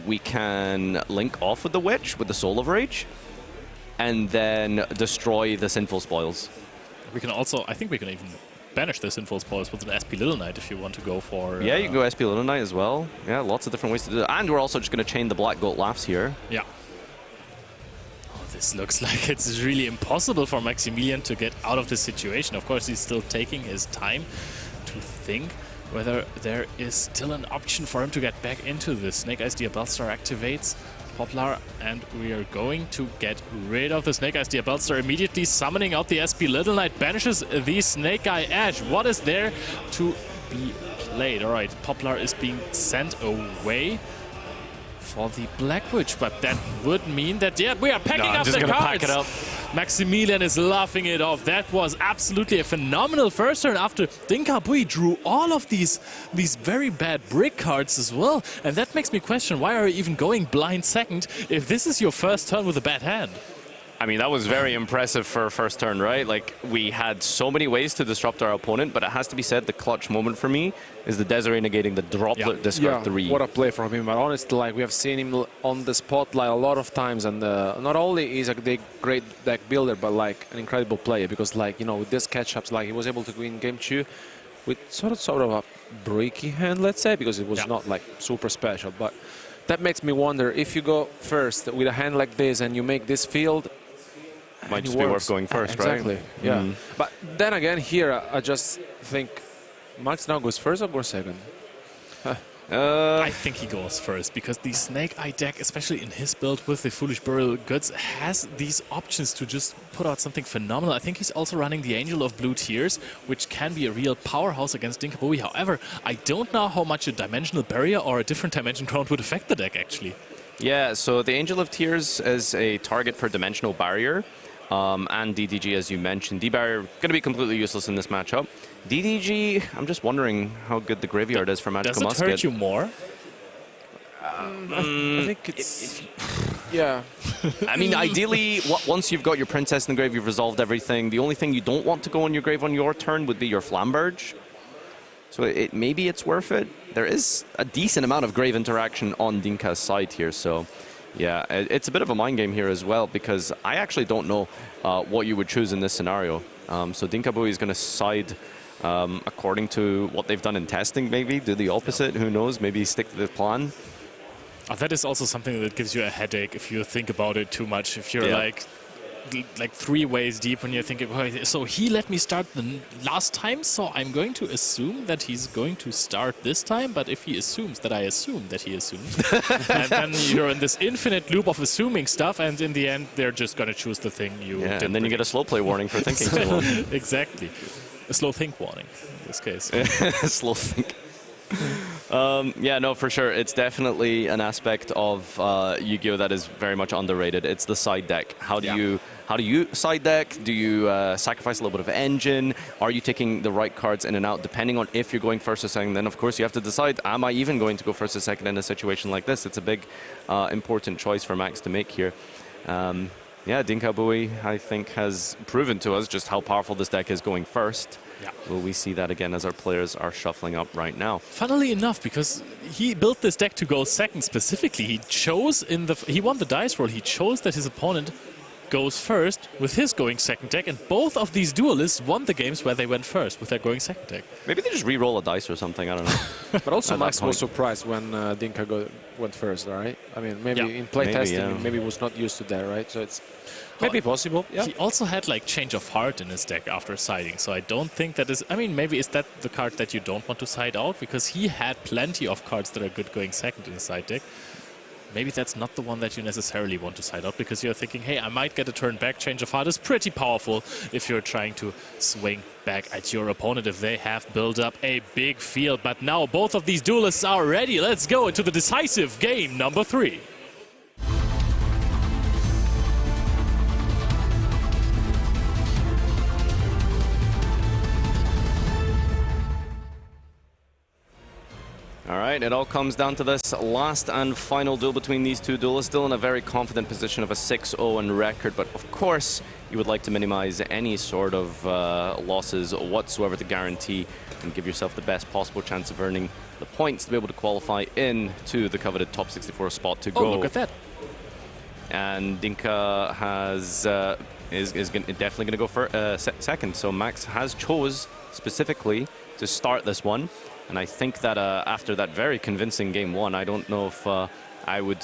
we can link off with the Witch with the Soul of Rage, and then destroy the Sinful Spoils. We can also, I think we can even banish the Sinful Spoils with an SP Little Knight if you want to go for... Yeah, you can go SP Little Knight as well. Yeah, lots of different ways to do it. And we're also just going to chain the Black Goat Laughs here. Yeah. Oh, this looks like it's really impossible for Maximilian to get out of this situation. Of course, he's still taking his time to think whether there is still an option for him to get back into this. Snake Eyes Diabolster activates Poplar, and we are going to get rid of the Snake Eyes Diabolster immediately, summoning out the SP Little Knight, banishes the Snake Eye Ash. What is there to be played? All right, Poplar is being sent away for the Black Witch, but that would mean that, yeah, we are packing up the cards. Pack it up. Maximilian is laughing it off. That was absolutely a phenomenal first turn after Dinh-Kha drew all of these very bad brick cards as well. And that makes me question, why are you even going blind second if this is your first turn with a bad hand? I mean, that was very impressive for first turn, right? Like, we had so many ways to disrupt our opponent, but it has to be said, the clutch moment for me is the Desiree negating the Droplet discard 3. What a play from him. But honestly, like, we have seen him on the spotlight a lot of times, and not only is a great deck builder, but like an incredible player, because, like, you know, with this catch-ups, like, he was able to win game 2 with sort of a breaky hand, let's say, because it was not like super special. But that makes me wonder, if you go first with a hand like this and you make this field, might just be worth going first, exactly, right? Yeah. But then again, here I just think Max now goes first or goes second? I think he goes first, because the Snake Eye deck, especially in his build with the Foolish Burial Goods, has these options to just put out something phenomenal. I think he's also running the Angel of Blue Tears, which can be a real powerhouse against Dinh-Kha. However, I don't know how much a Dimensional Barrier or a different Dimension Ground would affect the deck, actually. Yeah, so the Angel of Tears is a target for Dimensional Barrier. And DDG, as you mentioned. D-Barrier going to be completely useless in this matchup. DDG, I'm just wondering how good the graveyard is for Magical Musket. Does it hurt you more? I think it's... yeah. I mean, ideally, once you've got your Princess in the grave, you've resolved everything. The only thing you don't want to go on your grave on your turn would be your Flamberge. So maybe it's worth it. There is a decent amount of grave interaction on Dinh-Kha's side here, so... yeah, it's a bit of a mind game here as well, because I actually don't know what you would choose in this scenario. So Dinh-Kha is going to side according to what they've done in testing, maybe. Do the opposite, who knows? Maybe stick to the plan. That is also something that gives you a headache if you think about it too much. If you're like 3 ways deep and you're thinking, well, so he let me start the last time, so I'm going to assume that he's going to start this time, but if he assumes that I assume that he assumes, and then you're in this infinite loop of assuming stuff, and in the end they're just going to choose the thing you didn't and then you get a slow play warning for thinking so long. Exactly. A slow think warning in this case. Slow think. Yeah, no, for sure. It's definitely an aspect of Yu-Gi-Oh! That is very much underrated. It's the side deck. How do you side deck? Do you sacrifice a little bit of engine? Are you taking the right cards in and out, depending on if you're going first or second? Then, of course, you have to decide, am I even going to go first or second in a situation like this? It's a big, important choice for Max to make here. Yeah, Dinh-Kha, I think, has proven to us just how powerful this deck is going first. Yeah. Will we see that again as our players are shuffling up right now? Funnily enough, because he built this deck to go second specifically, he won the dice roll. He chose that his opponent goes first with his going second deck, and both of these duelists won the games where they went first with their going second deck. Maybe they just re-roll a dice or something, I don't know. But also Max was surprised when Dinh-Kha went first, right? I mean, maybe in playtesting, maybe was not used to that, right? So it's maybe possible. Yeah. He also had like Change of Heart in his deck after siding, so I don't think that is... I mean, maybe is that the card that you don't want to side out? Because he had plenty of cards that are good going second in his side deck. Maybe that's not the one that you necessarily want to side out, because you're thinking, hey, I might get a turn back. Change of Heart is pretty powerful if you're trying to swing back at your opponent if they have built up a big field. But now both of these duelists are ready. Let's go into the decisive game number 3. All right, it all comes down to this last and final duel between these two duelists. Still in a very confident position of a 6-0 record, but of course you would like to minimize any sort of losses whatsoever to guarantee and give yourself the best possible chance of earning the points to be able to qualify into the coveted top 64 spot to go. Oh, look at that. And Dinh-Kha is definitely going to go for second. So Max has chose specifically to start this one. And I think that after that very convincing game 1, I don't know if I would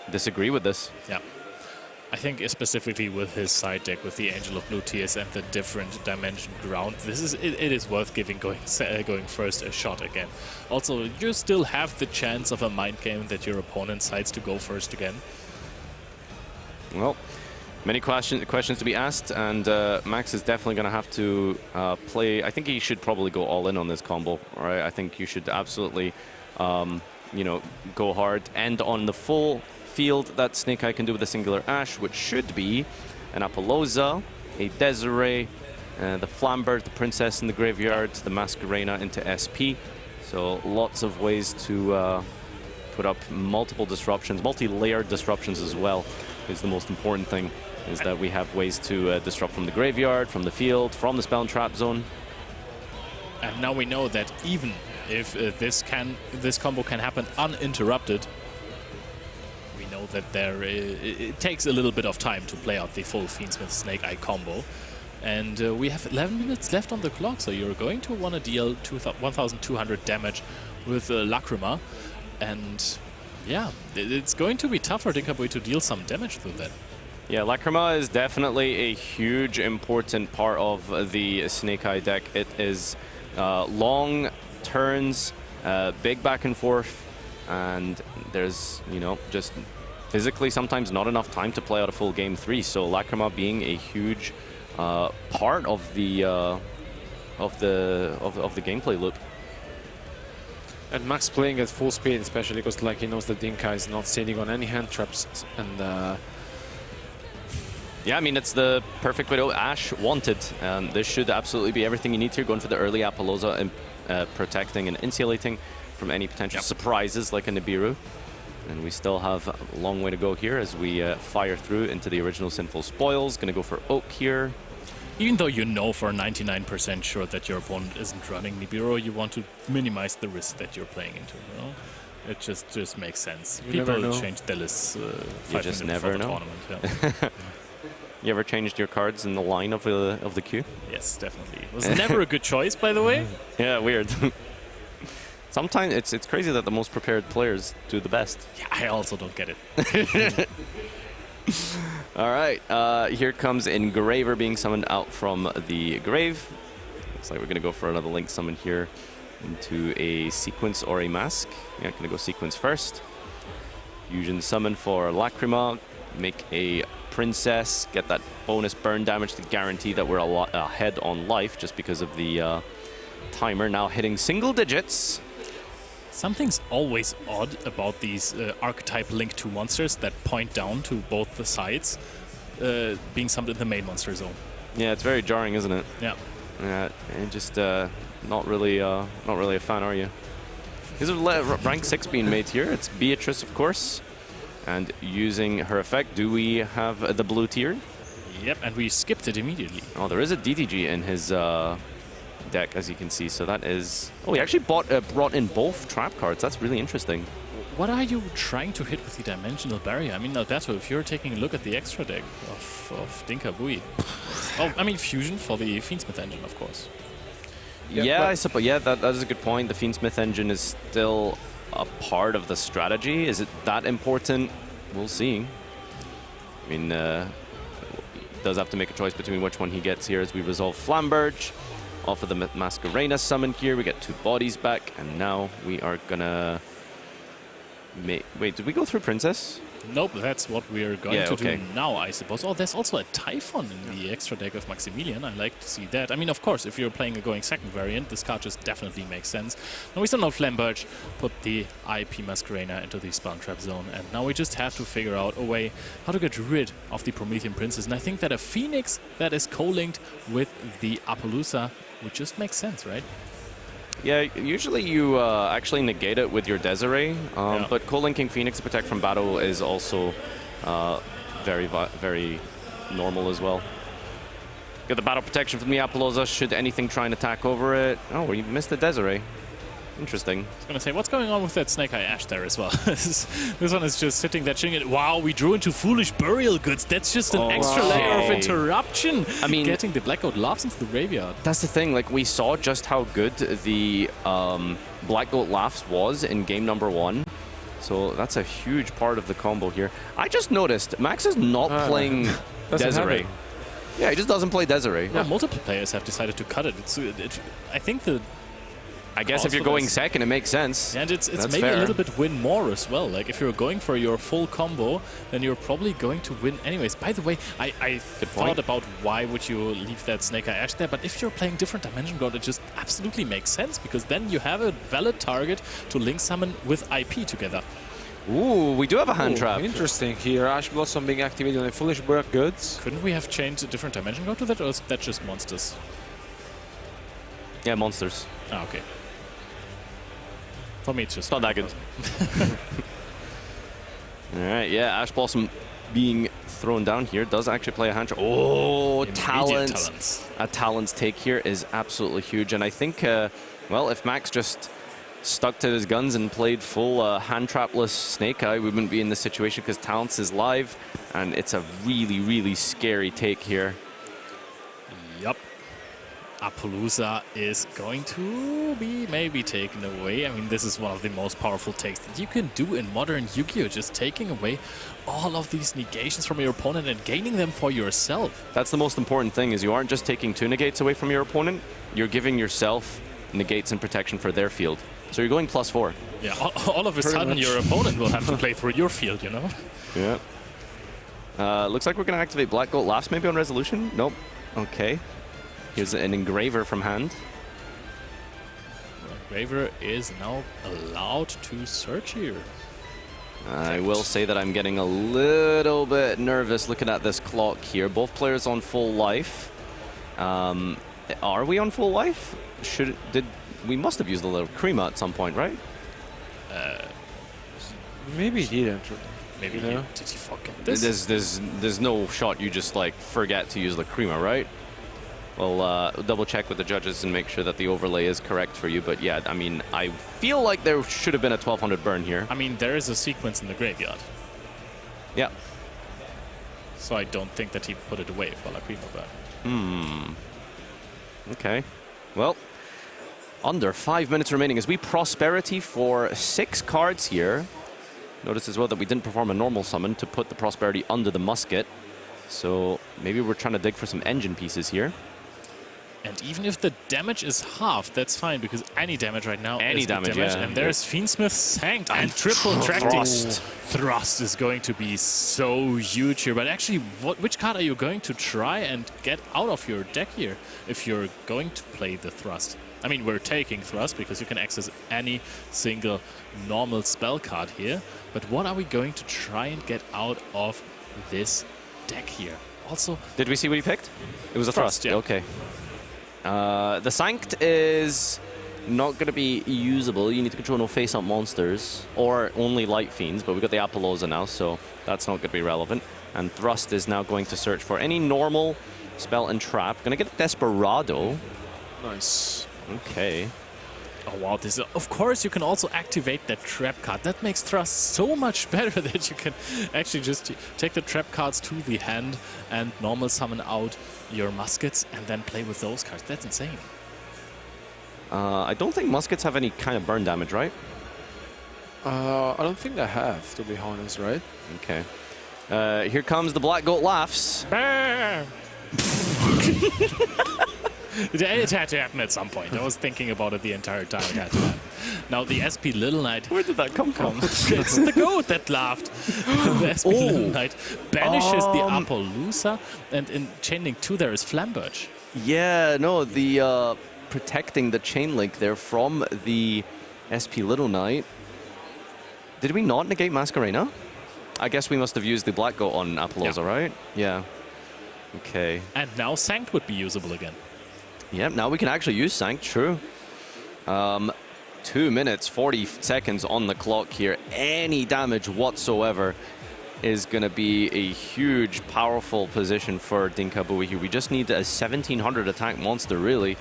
disagree with this. Yeah. I think specifically with his side deck, with the Angel of Blue Tears and the different dimension ground, it is worth giving going first a shot again. Also, you still have the chance of a mind game that your opponent decides to go first again. Well, many questions to be asked, and Max is definitely going to have to play. I think he should probably go all in on this combo. Right? I think you should absolutely, go hard. And on the full field that Snake Eye can do with a singular Ash, which should be an Apollousa, a Desiree, the Flambert, the Princess in the graveyard, the Masquerena into SP. So lots of ways to put up multiple disruptions, multi-layered disruptions as well, is the most important thing. Is that we have ways to disrupt from the graveyard, from the field, from the spell and trap zone. And now we know that even if this combo can happen uninterrupted, we know that it takes a little bit of time to play out the full Fiendsmith Snake Eye combo. And we have 11 minutes left on the clock, so you're going to want to deal 1,200 damage with Lacrima. And yeah, it's going to be tough for Dinh-Kha Bui to deal some damage through that. Yeah, Lacrima is definitely a huge, important part of the Snake Eye deck. It is long turns, big back and forth, and there's, you know, just physically sometimes not enough time to play out a full game 3. So Lacrima being a huge part of the gameplay loop. And Max playing at full speed, especially because like he knows that Dinh-Kha is not sitting on any hand traps, and yeah, I mean, it's the perfect way to Ash wanted. This should absolutely be everything you need to, going for the early Appaloosa and protecting and insulating from any potential surprises like a Nibiru. And we still have a long way to go here as we fire through into the original Sinful Spoils. Gonna go for Oak here. Even though you know for 99% sure that your opponent isn't running Nibiru, you want to minimize the risk that you're playing into, you know? It just makes sense. People change their lists 5 minutes before the tournament. Yeah. You ever changed your cards in the line of the queue? Yes, definitely. It was never a good choice, by the way. Yeah, weird. Sometimes it's crazy that the most prepared players do the best. Yeah, I also don't get it. All right, here comes Engraver being summoned out from the grave. Looks like we're going to go for another Link summon here into a sequence or a mask. Yeah, going to go sequence first. Fusion summon for Lacrima. Make a Princess, get that bonus burn damage to guarantee that we're a lot ahead on life just because of the timer now hitting single digits. Something's always odd about these archetype Link 2 monsters that point down to both the sides being summoned in the main monster zone. Yeah, it's very jarring, isn't it? Yeah. Yeah, and just not really a fan, are you? There's a rank 6 being made here. It's Beatrice, of course. And using her effect, do we have the blue tier? Yep, and we skipped it immediately. Oh, there is a DTG in his deck, as you can see. So that is... Oh, he actually brought in both trap cards. That's really interesting. What are you trying to hit with the Dimensional Barrier? I mean, Alberto, if you're taking a look at the extra deck of Dinh-Kha Bui... Oh, I mean, Fusion for the Fiendsmith engine, of course. Yeah, I suppose. Yeah, that is a good point. The Fiendsmith engine is still a part of the strategy. Is it that important? We'll see. I mean, does have to make a choice between which one he gets here as we resolve Flamberge. Off of the Masquerena summon here, we get 2 bodies back, and now we are gonna... Wait, did we go through Princess? Nope, that's what we're going to do now, I suppose. Oh, there's also a Typhon in the extra deck of Maximilian. I like to see that. I mean, of course, if you're playing a going second variant, this card just definitely makes sense. Now we still know Flamberge put the IP Masquerena into the spawn trap zone, and now we just have to figure out a way how to get rid of the Promethean Princess. And I think that a Phoenix that is co-linked with the Appaloosa would just make sense, right? Yeah, usually you actually negate it with your Desiree, but co-linking Phoenix to protect from battle is also very normal as well. Get the battle protection from the Appaloosa should anything try and attack over it. Oh, we missed the Desiree. Interesting. I was going to say, what's going on with that Snake Eye Ash there as well? This one is just sitting there chilling it. Wow, we drew into Foolish Burial Goods. That's just an extra layer of interruption. I mean, getting the Black Gold Laughs into the graveyard. That's the thing. Like, we saw just how good the Black Gold Laughs was in game number 1. So that's a huge part of the combo here. I just noticed Max is not playing Desiree. Yeah, he just doesn't play Desiree. Yeah, multiple players have decided to cut it. I think I guess if you're going second, it makes sense. And it's maybe a little bit win more as well. Like, if you're going for your full combo, then you're probably going to win anyways. By the way, I thought about why would you leave that Snake Eye Ash there, but if you're playing different Dimension God, it just absolutely makes sense, because then you have a valid target to link summon with IP together. Ooh, we do have a hand trap. Interesting here. Ash Blossom being activated on a Foolish Burial Goods. Couldn't we have changed a different Dimension God to that, or is that just monsters? Yeah, monsters. Ah, okay. For me, it's just not that good. All right, yeah, Ash Blossom being thrown down here does actually play a hand trap. Oh, talents. A talents take here is absolutely huge. And I think, well, if Max just stuck to his guns and played full hand trapless Snake Eye, we wouldn't be in this situation, because talents is live, and it's a really scary take here. Appaloosa is going to be maybe taken away. I mean, this is one of the most powerful takes that you can do in modern Yu-Gi-Oh! Just taking away all of these negations from your opponent and gaining them for yourself. That's the most important thing, is you aren't just taking 2 negates away from your opponent, you're giving yourself negates and protection for their field. So you're going +4. Yeah, all of a sudden your opponent will have to play through your field, you know? Yeah. Looks like we're going to activate Black Goat Laughs maybe on Resolution. Nope. Okay. Here's an Engraver from hand. Engraver is now allowed to search here. I will say that I'm getting a little bit nervous looking at this clock here. Both players on full life. Are we on full life? We must have used a little Krima at some point, right? Maybe he didn't. Maybe Yeah. did he forget this? There's no shot you just like forget to use the Krima, right? We'll double check with the judges and make sure that the overlay is correct for you. But yeah, I mean, I feel like there should have been a 1200 burn here. I mean, there is a sequence in the graveyard. Yeah. So I don't think that he put it away for La Krima burn. Okay. Well, under 5 minutes remaining as we prosperity for 6 cards here. Notice as well that we didn't perform a normal summon to put the prosperity under the musket. So maybe we're trying to dig for some engine pieces here. And even if the damage is half, that's fine, because any damage right now Any is good damage, damage. yeah. And there's Fiendsmith Sanct and triple tracking. Thrust is going to be so huge here. But actually, which card are you going to try and get out of your deck here if you're going to play the Thrust? I mean, we're taking Thrust because you can access any single normal spell card here. But what are we going to try and get out of this deck here? Also, Did we see what he picked? It was a Thrust, Thrust, yeah. Okay. The Sanct is not going to be usable. You need to control no face-up monsters or only Light Fiends, but we've got the Appaloosa now, so that's not going to be relevant. And Thrust is now going to search for any normal spell and trap. Going to get a Desperado. Nice. Okay. oh wow, this is, of course you can also activate that trap card. That makes Thrust so much better that you can actually just take the trap cards to the hand and normal summon out your muskets and then play with those cards. That's insane. I don't think muskets have any kind of burn damage, right? I don't think I have, to be honest, right? Okay. Here comes the Black Goat Laughs. It had to happen at some point. I was thinking about it the entire time. It had to happen. Now the SP Little Knight. Where did that come from? It's the goat that laughed. The SP Little Knight banishes the Appaloosa, and in Chain Link 2 there is Flamberge. Yeah, no, the protecting the chain link there from the SP Little Knight. Did we not negate Masquerena? I guess we must have used the Black Goat on Appaloosa, Yeah. right? Yeah. Okay. And now Sanct would be usable again. Yep, now we can actually use Sanct, true. 2 minutes, 40 seconds on the clock here. Any damage whatsoever is going to be a huge, powerful position for Dinh-Kha here. We just need a 1700 attack monster, really,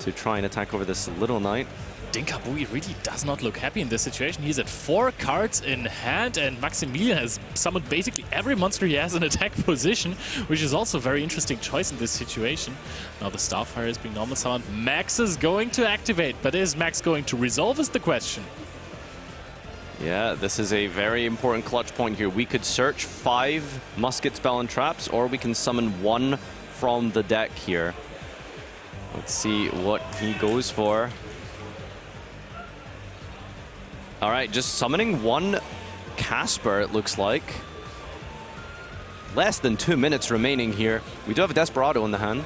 to try and attack over this Little Knight. Dinh-Kha really does not look happy in this situation. He's at 4 cards in hand, and Maximilian has summoned basically every monster he has in attack position, which is also a very interesting choice in this situation. Now the Starfire is being normal summoned. Max is going to activate, but is Max going to resolve is the question. Yeah, this is a very important clutch point here. We could search 5 musket spell and traps, or we can summon 1 from the deck here. Let's see what he goes for. All right, just summoning 1 Casper, it looks like. Less than 2 minutes remaining here. We do have a Desperado in the hand.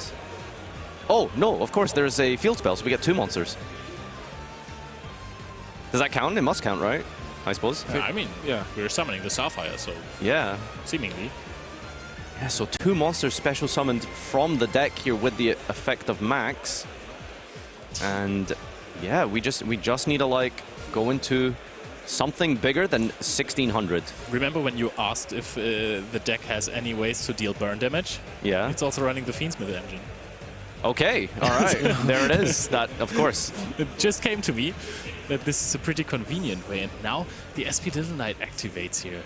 Oh, no, of course, there's a field spell, so we get 2 monsters. Does that count? It must count, right? I suppose. I mean, yeah, we're summoning the Starfire, so Yeah. seemingly. Yeah, so 2 monsters special summoned from the deck here with the effect of Max. And yeah, we just need to like go into something bigger than 1600. Remember when you asked if the deck has any ways to deal burn damage? Yeah. It's also running the Fiendsmith engine. Okay. All right. There it is. That, of course. It just came to me that this is a pretty convenient way, and now the SP Little Knight activates here.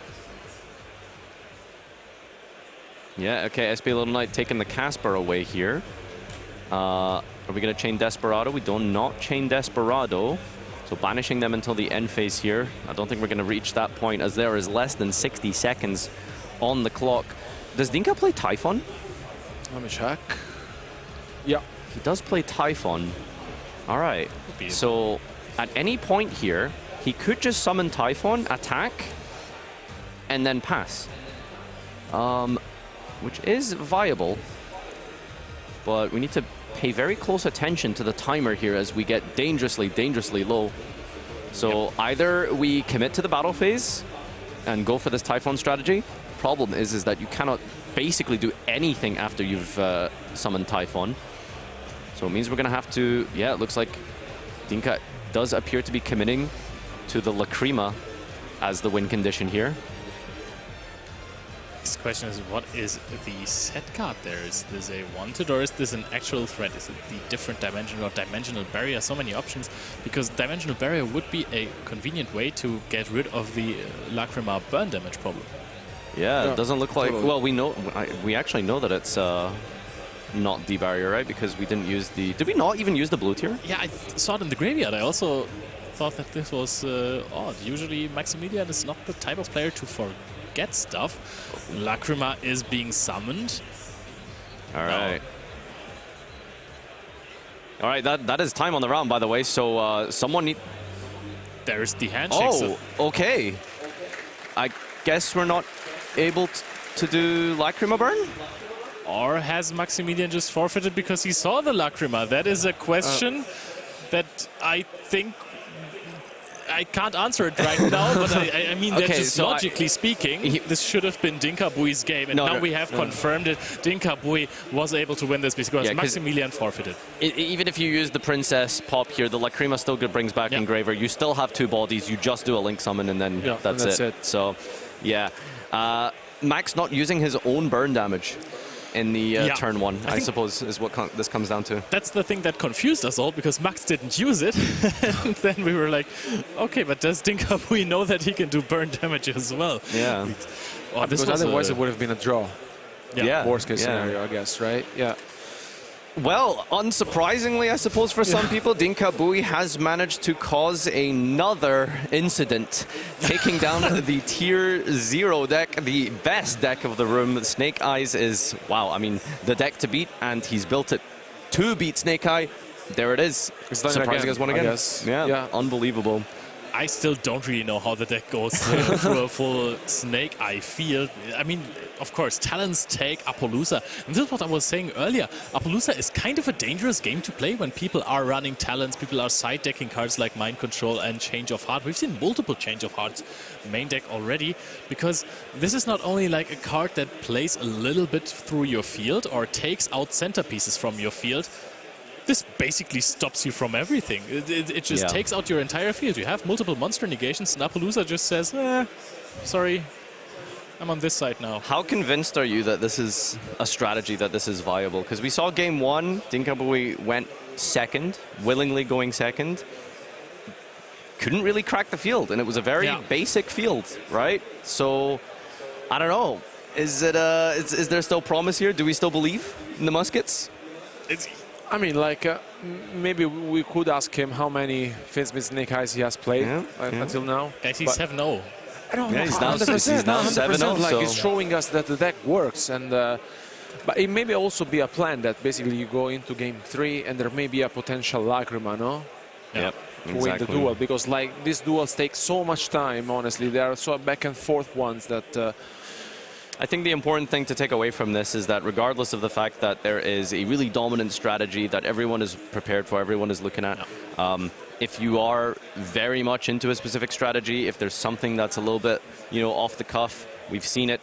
Yeah, okay, SP Little Knight taking the Casper away here. Are we going to chain Desperado? We do not chain Desperado. So banishing them until the end phase here. I don't think we're going to reach that point as there is less than 60 seconds on the clock. Does Dinh-Kha play Typhon? Let me check. Yeah. He does play Typhon. All right. So at any point here, he could just summon Typhon, attack, and then pass. Which is viable. But we need to pay very close attention to the timer here as we get dangerously, dangerously low. So either we commit to the battle phase and go for this Typhon strategy. Problem is that you cannot basically do anything after you've summoned Typhon. So it means we're going to have to, yeah, it looks like Dinh-Kha does appear to be committing to the Lacrima as the win condition here. Next question is, what is the set card there? Is this a wanted or is this an actual threat? Is it the different dimension or dimensional barrier? So many options, because dimensional barrier would be a convenient way to get rid of the Lacrima burn damage problem. Yeah, it doesn't look like, well, we actually know that it's not the barrier, right? Because we didn't use the, did we not even use the blue tier? Yeah, I saw it in the graveyard. I also thought that this was odd. Usually Maximilian is not the type of player to forget stuff. Lacrima is being summoned. All right. All right, that is time on the round, by the way. So someone need. There's the handshake. Oh, okay. I guess we're not able to do Lacrima burn? Or has Maximilian just forfeited because he saw the Lacrima? That is a question that I think I can't answer it right now, but I mean, that just so logically speaking, this should have been Dinh-Kha Bui's game, and now we have confirmed it. Dinh-Kha Bui was able to win this because Maximilian forfeited. Even if you use the Princess pop here, the Lacrima still brings back Engraver. You still have two bodies. You just do a Link Summon, and then that's it. So, yeah. Max not using his own burn damage in the turn one, I suppose, is what this comes down to. That's the thing that confused us all, because Max didn't use it. And then we were like, okay, but does Dinh-Kha Bui know that he can do burn damage as well? Yeah. Because otherwise it would have been a draw. Yeah. Worst case scenario, I guess, right? Yeah. Well, unsurprisingly, I suppose, for some people, Dinh-Kha Bui has managed to cause another incident, taking down the Tier 0 deck, the best deck of the room. Snake Eyes is, wow, I mean, the deck to beat, and he's built it to beat Snake Eye. There it is. Surprising us one again. Yeah, unbelievable. I still don't really know how the deck goes through a full Snake Eye field. I mean, of course, Talons take Apollousa. And this is what I was saying earlier. Apollousa is kind of a dangerous game to play when people are running Talons, people are side decking cards like Mind Control and Change of Heart. We've seen multiple Change of Hearts main deck already, because this is not only like a card that plays a little bit through your field or takes out centerpieces from your field. This basically stops you from everything. It just takes out your entire field. You have multiple monster negations, and Apollousa just says, sorry, I'm on this side now. How convinced are you that this is a strategy, that this is viable? Because we saw game one, Dinh-Kha Bui went second, willingly going second. Couldn't really crack the field, and it was a very basic field, right? So, I don't know. Is there still promise here? Do we still believe in the muskets? I mean, like, maybe we could ask him how many Finsmith Snake Eyes he has played until now. He's 7-0. I don't know. He's now 7-0. Like, it's showing us that the deck works, and but it may also be a plan that basically you go into game 3 and there may be a potential Lacrima, no? Yep. To win the duel, because like these duels take so much time. Honestly, they are so back and forth ones that. I think the important thing to take away from this is that regardless of the fact that there is a really dominant strategy that everyone is prepared for, everyone is looking at, if you are very much into a specific strategy, if there's something that's a little bit, off the cuff, we've seen it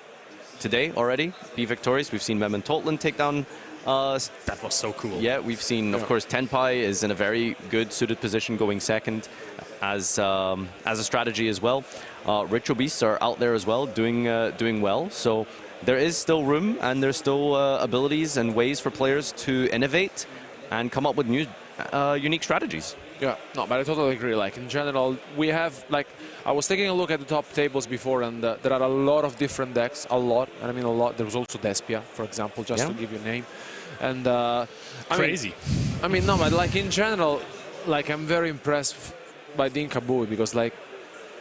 today already, be victorious. We've seen Mem and Totland take down. That was so cool. Yeah, we've seen, of course, Tenpai is in a very good suited position going second as a strategy as well. Ritual Beasts are out there as well, doing well. So there is still room, and there's still abilities and ways for players to innovate and come up with new, unique strategies. Yeah, no, but I totally agree. Like in general, we have like I was taking a look at the top tables before, and there are a lot of different decks. A lot, and I mean a lot. There was also Despia, for example, just to give you a name. And Crazy. I mean, no, but like in general, like I'm very impressed by Dinh-Kha because like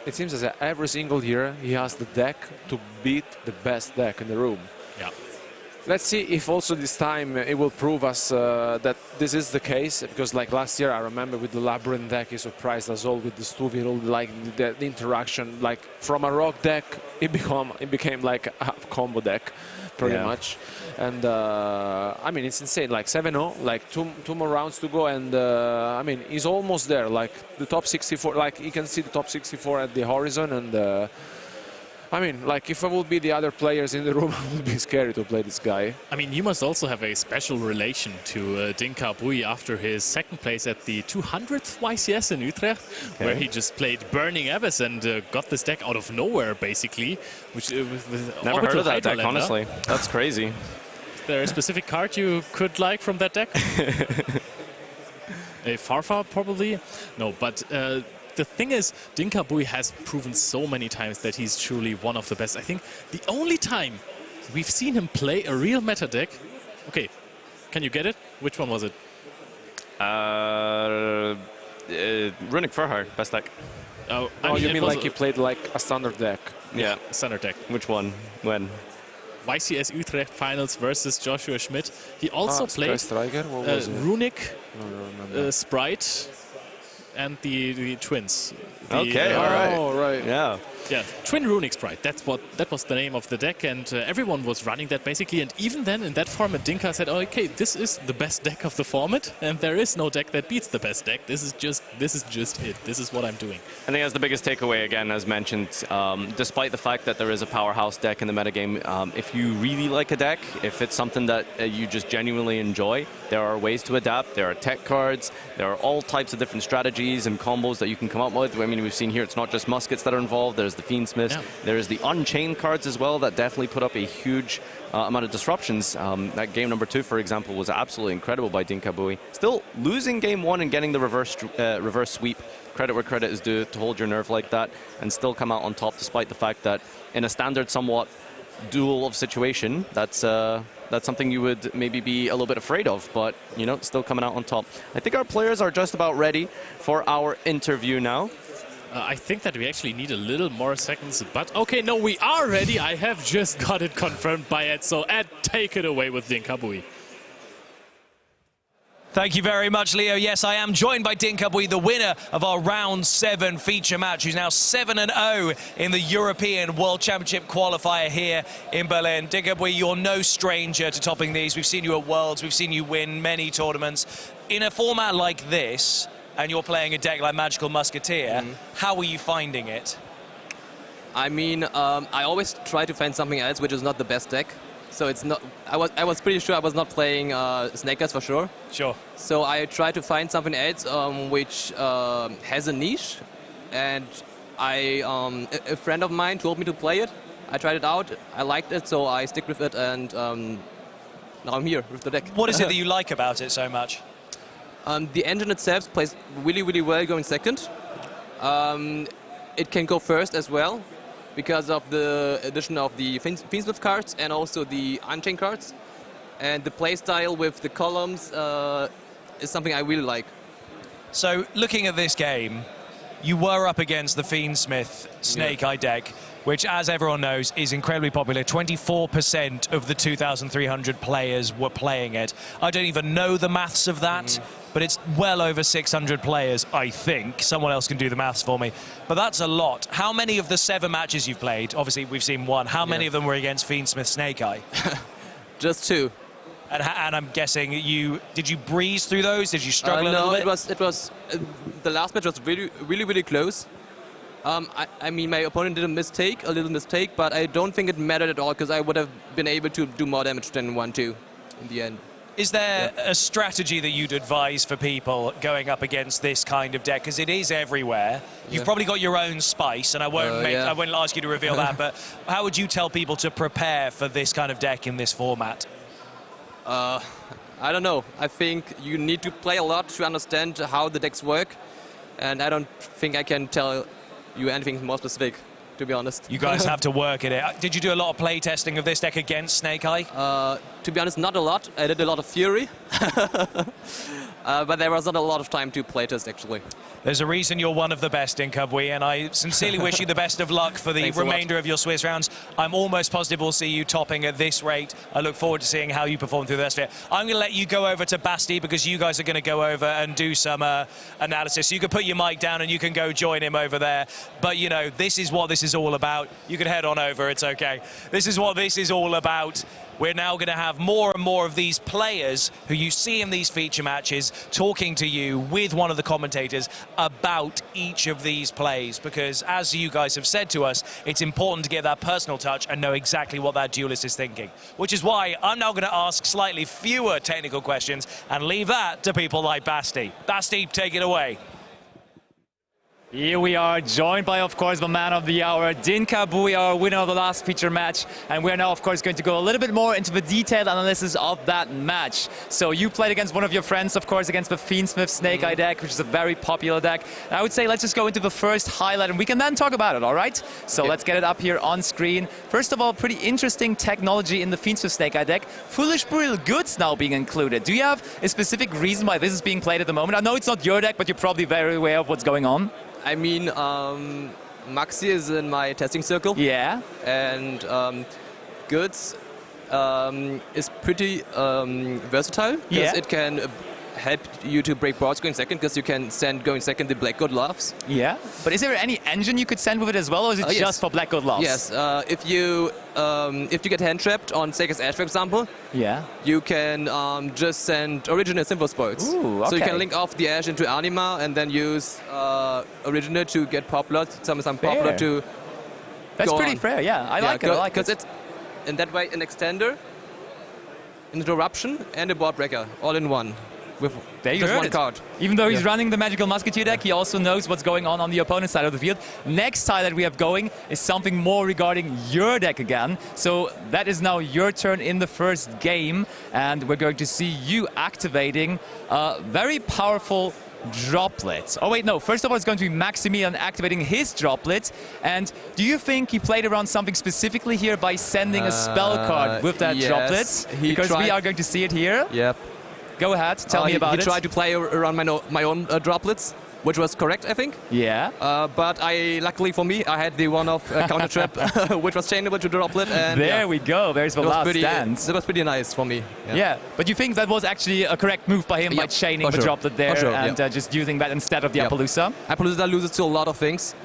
it seems as that every single year he has the deck to beat the best deck in the room. Yeah. Let's see if also this time it will prove us that this is the case, because like last year I remember with the Labyrinth deck he surprised us all with the Stuvir, like the interaction, like from a rock deck it became like a combo deck pretty much. And I mean it's insane, like 7-0, like two more rounds to go, and I mean he's almost there, like the top 64, like you can see the top 64 at the horizon. And I mean, like, if I would be the other players in the room, I would be scary to play this guy. I mean, you must also have a special relation to Dinh-Kha after his second place at the 200th YCS in Utrecht, where he just played Burning Abyss and got this deck out of nowhere, basically. Which with Never heard of that deck, honestly. That's crazy. Is there a specific card you could like from that deck? A Farfa, probably? No, but... the thing is, Dinh-Kha has proven so many times that he's truly one of the best. I think the only time we've seen him play a real meta deck... Okay, can you get it? Which one was it? Runic Furhar, best deck. Oh, you mean like he played like a standard deck? Yeah. Standard deck. Which one? When? YCS Utrecht Finals versus Joshua Schmidt. He also played Runic, Sprite, and the twins. Okay, all right. Oh, right. Yeah. Yeah, Twin Runic Sprite. That was the name of the deck, and everyone was running that basically. And even then, in that format, Dinh-Kha said, oh, "Okay, this is the best deck of the format, and there is no deck that beats the best deck. This is just it. This is what I'm doing." I think that's the biggest takeaway, again, as mentioned. Despite the fact that there is a powerhouse deck in the metagame, if you really like a deck, if it's something that you just genuinely enjoy, there are ways to adapt. There are tech cards. There are all types of different strategies and combos that you can come up with. I mean, we've seen here it's not just muskets that are involved. There's the Fiendsmiths. Yeah. There's the Unchained cards as well that definitely put up a huge amount of disruptions. That game number 2, for example, was absolutely incredible by Dinh-Kha. Still losing game 1 and getting the reverse sweep. Credit where credit is due to hold your nerve like that and still come out on top, despite the fact that in a standard, somewhat duel of situation, that's something you would maybe be a little bit afraid of, but, you know, still coming out on top. I think our players are just about ready for our interview now. I think that we actually need a little more seconds, but okay, no, we are ready. I have just got it confirmed by Ed, so Ed, take it away with Dinh-Kha. Thank you very much, Leo. Yes, I am joined by Dinh-Kha, the winner of our Round 7 feature match, who's now 7-0 in the European World Championship qualifier here in Berlin. Dinh-Kha, you're no stranger to topping these. We've seen you at Worlds. We've seen you win many tournaments. In a format like this, and you're playing a deck like Magical Musketeer, how are you finding it? I mean, I always try to find something else which is not the best deck. So it's not. I was pretty sure I was not playing Snake Eyes for sure. Sure. So I tried to find something else which has a niche, and a friend of mine told me to play it. I tried it out. I liked it, so I stick with it, and now I'm here with the deck. What is it that you like about it so much? The engine itself plays really, really well going second. It can go first as well because of the addition of the Fiendsmith cards and also the Unchained cards. And the playstyle with the columns is something I really like. So, looking at this game, you were up against the Fiendsmith Snake Eye deck, which, as everyone knows, is incredibly popular. 24% of the 2,300 players were playing it. I don't even know the maths of that, but it's well over 600 players, I think. Someone else can do the maths for me. But that's a lot. How many of the 7 matches you've played, obviously we've seen 1, how many of them were against Fiendsmith Snake Eye? Just 2. And I'm guessing did you breeze through those? Did you struggle a little bit? No, it was the last match was really, really, really close. I mean, my opponent did a little mistake, but I don't think it mattered at all because I would have been able to do more damage than 1-2 in the end. Is there a strategy that you'd advise for people going up against this kind of deck? Because it is everywhere. You've probably got your own spice, and I won't ask you to reveal that, but how would you tell people to prepare for this kind of deck in this format? I don't know. I think you need to play a lot to understand how the decks work. and I don't think I can tell you anything more specific, to be honest. You guys have to work at it. Did you do a lot of play testing of this deck against Snake Eye? To be honest, not a lot. I did a lot of Fury. But there was not a lot of time to playtest, actually. There's a reason you're one of the best, Dinh-Kha Bui, and I sincerely wish you the best of luck for the remainder of your Swiss rounds. I'm almost positive we'll see you topping at this rate. I look forward to seeing how you perform through the rest of it. I'm going to let you go over to Basti because you guys are going to go over and do some analysis. You can put your mic down and you can go join him over there. But, you know, this is what this is all about. You can head on over, it's okay. This is what this is all about. We're now going to have more and more of these players who you see in these feature matches talking to you with one of the commentators about each of these plays, because as you guys have said to us, it's important to get that personal touch and know exactly what that duelist is thinking, which is why I'm now going to ask slightly fewer technical questions and leave that to people like Basti. Basti, take it away. Here we are, joined by, of course, the man of the hour, Dinh-Kha Bui, our winner of the last feature match. And we're now, of course, going to go a little bit more into the detailed analysis of that match. So you played against one of your friends, of course, against the Fiendsmith Snake Eye deck, which is a very popular deck. And I would say let's just go into the first highlight and we can then talk about it, all right? So let's get it up here on screen. First of all, pretty interesting technology in the Fiendsmith Snake Eye deck. Foolish Burial Goods now being included. Do you have a specific reason why this is being played at the moment? I know it's not your deck, but you're probably very aware of what's going on. I mean, Maxi is in my testing circle. Yeah. And Goods is pretty versatile, because it can help you to break boards going second, because you can send going second the Black God Loves. Yeah. But is there any engine you could send with it as well, or is it just for Black God Loves? Yes. If you get hand trapped on Sager's Edge, for example, you can just send original Sympho Spoils. Ooh, okay. So you can link off the Edge into Anima and then use original to get popular, some popular to That's go pretty on. fair, yeah. I like it, I like it. Because it's, in that way, an extender, an interruption, and a board breaker, all in one. With just one card. Even though he's running the Magical Musketeer deck, he also knows what's going on the opponent's side of the field. Next tile that we have going is something more regarding your deck again. So that is now your turn in the first game, and we're going to see you activating a very powerful droplet. Oh wait, no, first of all it's going to be Maximilian activating his droplet. And do you think he played around something specifically here by sending a spell card with that droplet? Because we are going to see it here. Yep. Go ahead, tell me about it. He tried to play around my own droplets, which was correct, I think. Yeah. But luckily for me, I had the one-off counter trap, which was changeable to droplet. And there we go. There's the last stand. That was pretty nice for me. Yeah. But you think that was actually a correct move by him by chaining the droplet there and just using that instead of the Appaloosa? Appaloosa loses to a lot of things.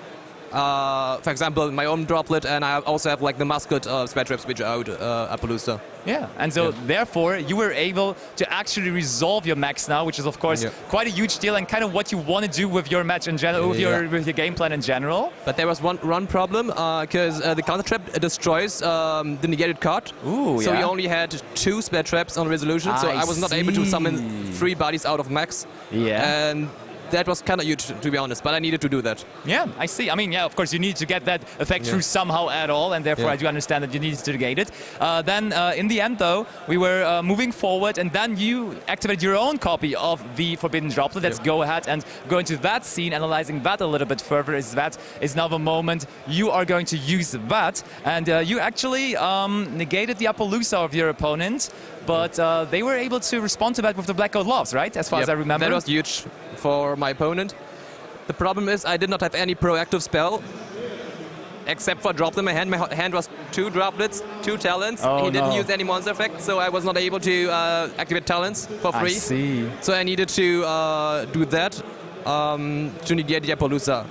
For example, my own droplet, and I also have like the musket spare traps which are out Appaloosa. Yeah, and so therefore you were able to actually resolve your max now, which is of course quite a huge deal and kind of what you want to do with your match in general, with your game plan in general. But there was one problem, because the counter trap destroys the negated card. Ooh, so we only had 2 spare traps on resolution, so I was not able to summon 3 bodies out of max. Yeah. And that was kind of huge, to be honest, but I needed to do that. Yeah, I see. I mean, yeah, of course, you need to get that effect through somehow at all, and therefore I do understand that you needed to negate it. Then, in the end, though, we were moving forward, and then you activated your own copy of the Forbidden Droplet. Let's go ahead and go into that scene, analyzing that a little bit further. That is now the moment you are going to use that, and you actually negated the Appaloosa of your opponent, but they were able to respond to that with the Black God Loves, right? As far as I remember. That was huge for my opponent. The problem is I did not have any proactive spell except for drop in my hand. My hand was 2 droplets, 2 talents. He didn't use any monster effect, so I was not able to activate talents for free. I see. So I needed to do that to negate the Appaloosa.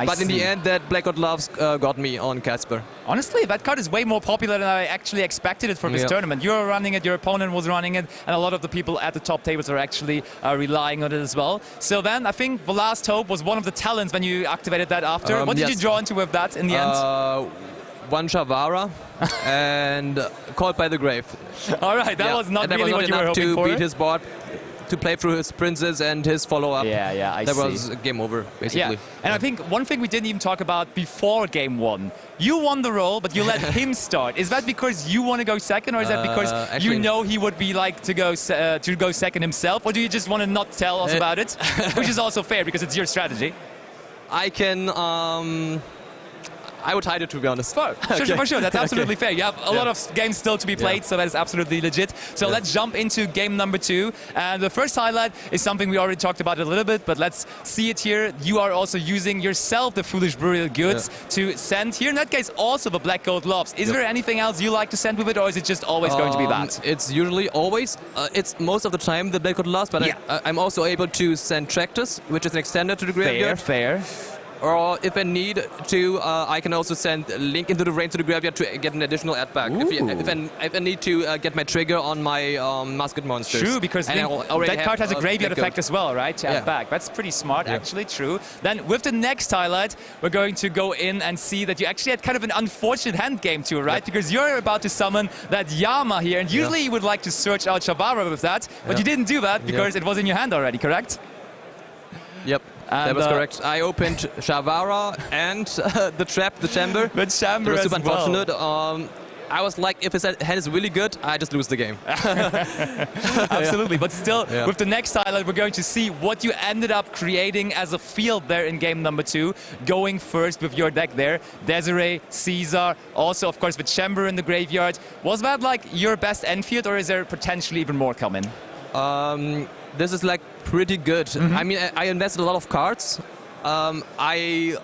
But in the end, that Black God Loves got me on Casper. Honestly, that card is way more popular than I actually expected it for this tournament. You're running it, your opponent was running it, and a lot of the people at the top tables are actually relying on it as well. So then, I think the last hope was one of the talents when you activated that after. What did you draw into with that in the end? One Shavara and Called by the Grave. All right, that was not really what you were hoping to for. beat his board to play through his princes and his follow-up. Yeah, I see. That was game over, basically. Yeah, and I think one thing we didn't even talk about before game 1, you won the roll, but you let him start. Is that because you want to go second, or is that because you know he would be like to go second himself, or do you just want to not tell us about it? Which is also fair because it's your strategy. I can. I would hide it, to be honest. For sure. That's absolutely fair. You have a lot of games still to be played, so that is absolutely legit. So let's jump into game number 2. And the first highlight is something we already talked about a little bit, but let's see it here. You are also using yourself the Foolish Burial Goods to send here. In that case, also the Black Gold Lobs. Is there anything else you like to send with it, or is it just always going to be that? It's usually always. It's most of the time the Black Gold Lobs, but I'm also able to send Tractors, which is an extender to the graveyard. Fair. Or if I need to, I can also send Link into the range to the graveyard to get an additional add-back. If I need to get my trigger on my Musket monsters. True, because that card has a graveyard effect as well, right? To add back. That's pretty smart, actually. True. Then with the next highlight, we're going to go in and see that you actually had kind of an unfortunate hand game too, right? Because you're about to summon that Yama here, and usually you would like to search out Shavara with that, but you didn't do that because it was in your hand already, correct? Yep. And that was correct. I opened Shavara and the chamber. The chamber was as super unfortunate. I was like, if his hand is really good, I just lose the game. Absolutely, but still, with the next highlight, we're going to see what you ended up creating as a field there in game number 2, going first with your deck there. Desiree, Caesar, also, of course, with Chamber in the graveyard. Was that like your best end field, or is there potentially even more coming? This is like pretty good. I mean, I invested a lot of cards. I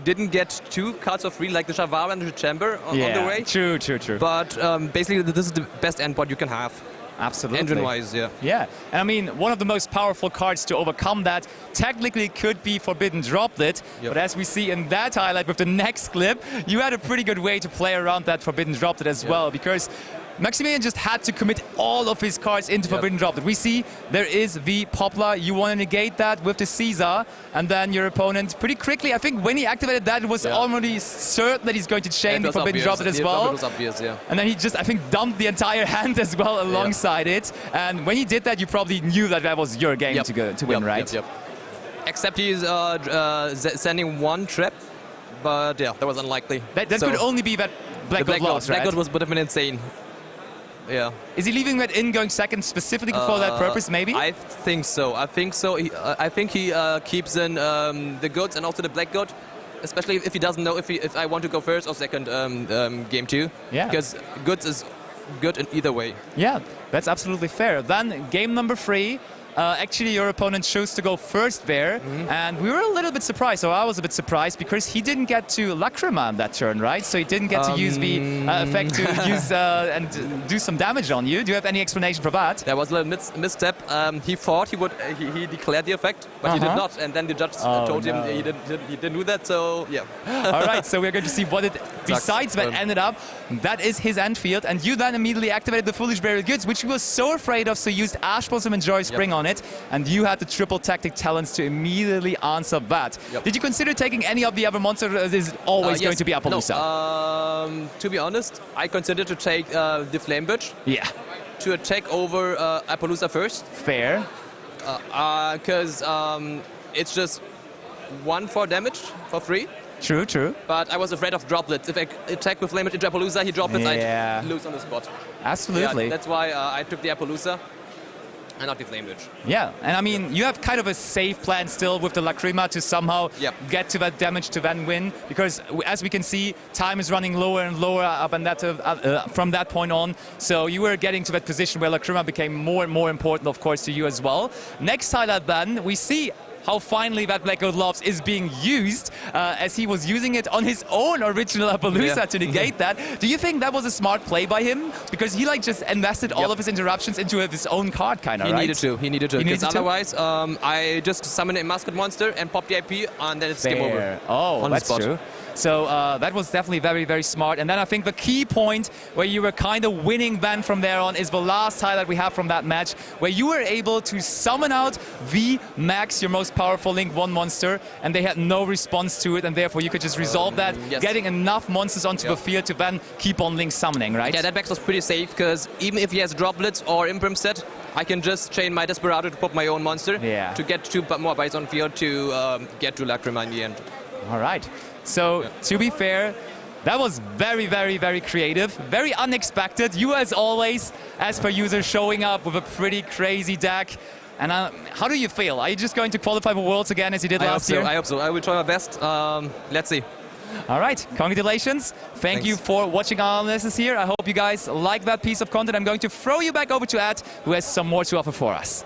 didn't get 2 cards for free, like the Shavara and the Chamber on the way. True. But basically, this is the best endboard you can have. Absolutely. Engine-wise, Yeah, and I mean, one of the most powerful cards to overcome that technically could be Forbidden Droplet, but as we see in that highlight with the next clip, you had a pretty good way to play around that Forbidden Droplet as well, because Maximilian just had to commit all of his cards into Forbidden Droplet. We see there is the Poplar. You want to negate that with the Caesar, and then your opponent pretty quickly, I think when he activated that, it was already certain that he's going to chain the Forbidden Droplet as well. It was obvious, and then he just, I think, dumped the entire hand as well alongside it. And when he did that, you probably knew that that was your game to win, right? Except he's sending 1 trap, but that was unlikely. That could only be that Black Gold Lobs, right? Black Gold would have been insane. Yeah. Is he leaving that in going second specifically for that purpose, maybe? I think so. I think he keeps in the goods and also the Black Gold, especially if he doesn't know if I want to go first or second game 2. Yeah. Because goods is good in either way. Yeah, that's absolutely fair. Then game number 3. Actually, your opponent chose to go first there, and we were a little bit surprised, or I was a bit surprised, because he didn't get to Lacrima on that turn, right? So he didn't get to use the effect to use and do some damage on you. Do you have any explanation for that? There was a little misstep. He thought he would. He declared the effect, but he did not, and then the judge told him he didn't do that. So yeah. All right. So we're going to see what it. Besides that ended up, that is his end field, and you then immediately activated the Foolish Burial Goods, which we were so afraid of. So you used Ash Blossom and Joy Spring on it, and you had the triple tactic talents to immediately answer that. Did you consider taking any of the other monsters, or is it always going to be Appaloosa? No, to be honest, I considered to take the Flame Birch. Yeah. To attack over Appaloosa first. Fair. Because it's just 1 for damage for free. True. But I was afraid of droplets. If I attack with Flame Birch into Appaloosa, he droplets, I'd lose on the spot. Absolutely. Yeah, that's why I took the Appaloosa. And not the Flame Birch. Yeah, and I mean, you have kind of a safe plan still with the Lacrima to somehow get to that damage to then win, because as we can see, time is running lower and lower up and that from that point on. So you were getting to that position where Lacrima became more and more important, of course, to you as well. Next highlight then, we see how finally that Black Gold Lobs is being used, as he was using it on his own original Appaloosa to negate that. Do you think that was a smart play by him? Because he like just invested all of his interruptions into his own card, kind of, right? He needed to. Because otherwise, I just summon a Musket monster and pop the IP, and then it's game over. Oh, that's true. So that was definitely very, very smart. And then I think the key point where you were kind of winning Ben from there on is the last highlight we have from that match, where you were able to summon out V Max, your most powerful Link 1 monster, and they had no response to it, and therefore you could just resolve that, yes. getting enough monsters onto the field to then keep on Link summoning, right? Yeah, that Max was pretty safe, because even if he has droplets or Imprim set, I can just chain my Desperado to pop my own monster to get 2 more bites on field to get to Lacrima in the end. All right. So, to be fair, that was very, very, very creative, very unexpected. You, as always, as per user, showing up with a pretty crazy deck. And how do you feel? Are you just going to qualify for Worlds again as you did last year? I hope so. I will try my best. Let's see. All right, congratulations. Thank you for watching our analysis here. I hope you guys like that piece of content. I'm going to throw you back over to Ed, who has some more to offer for us.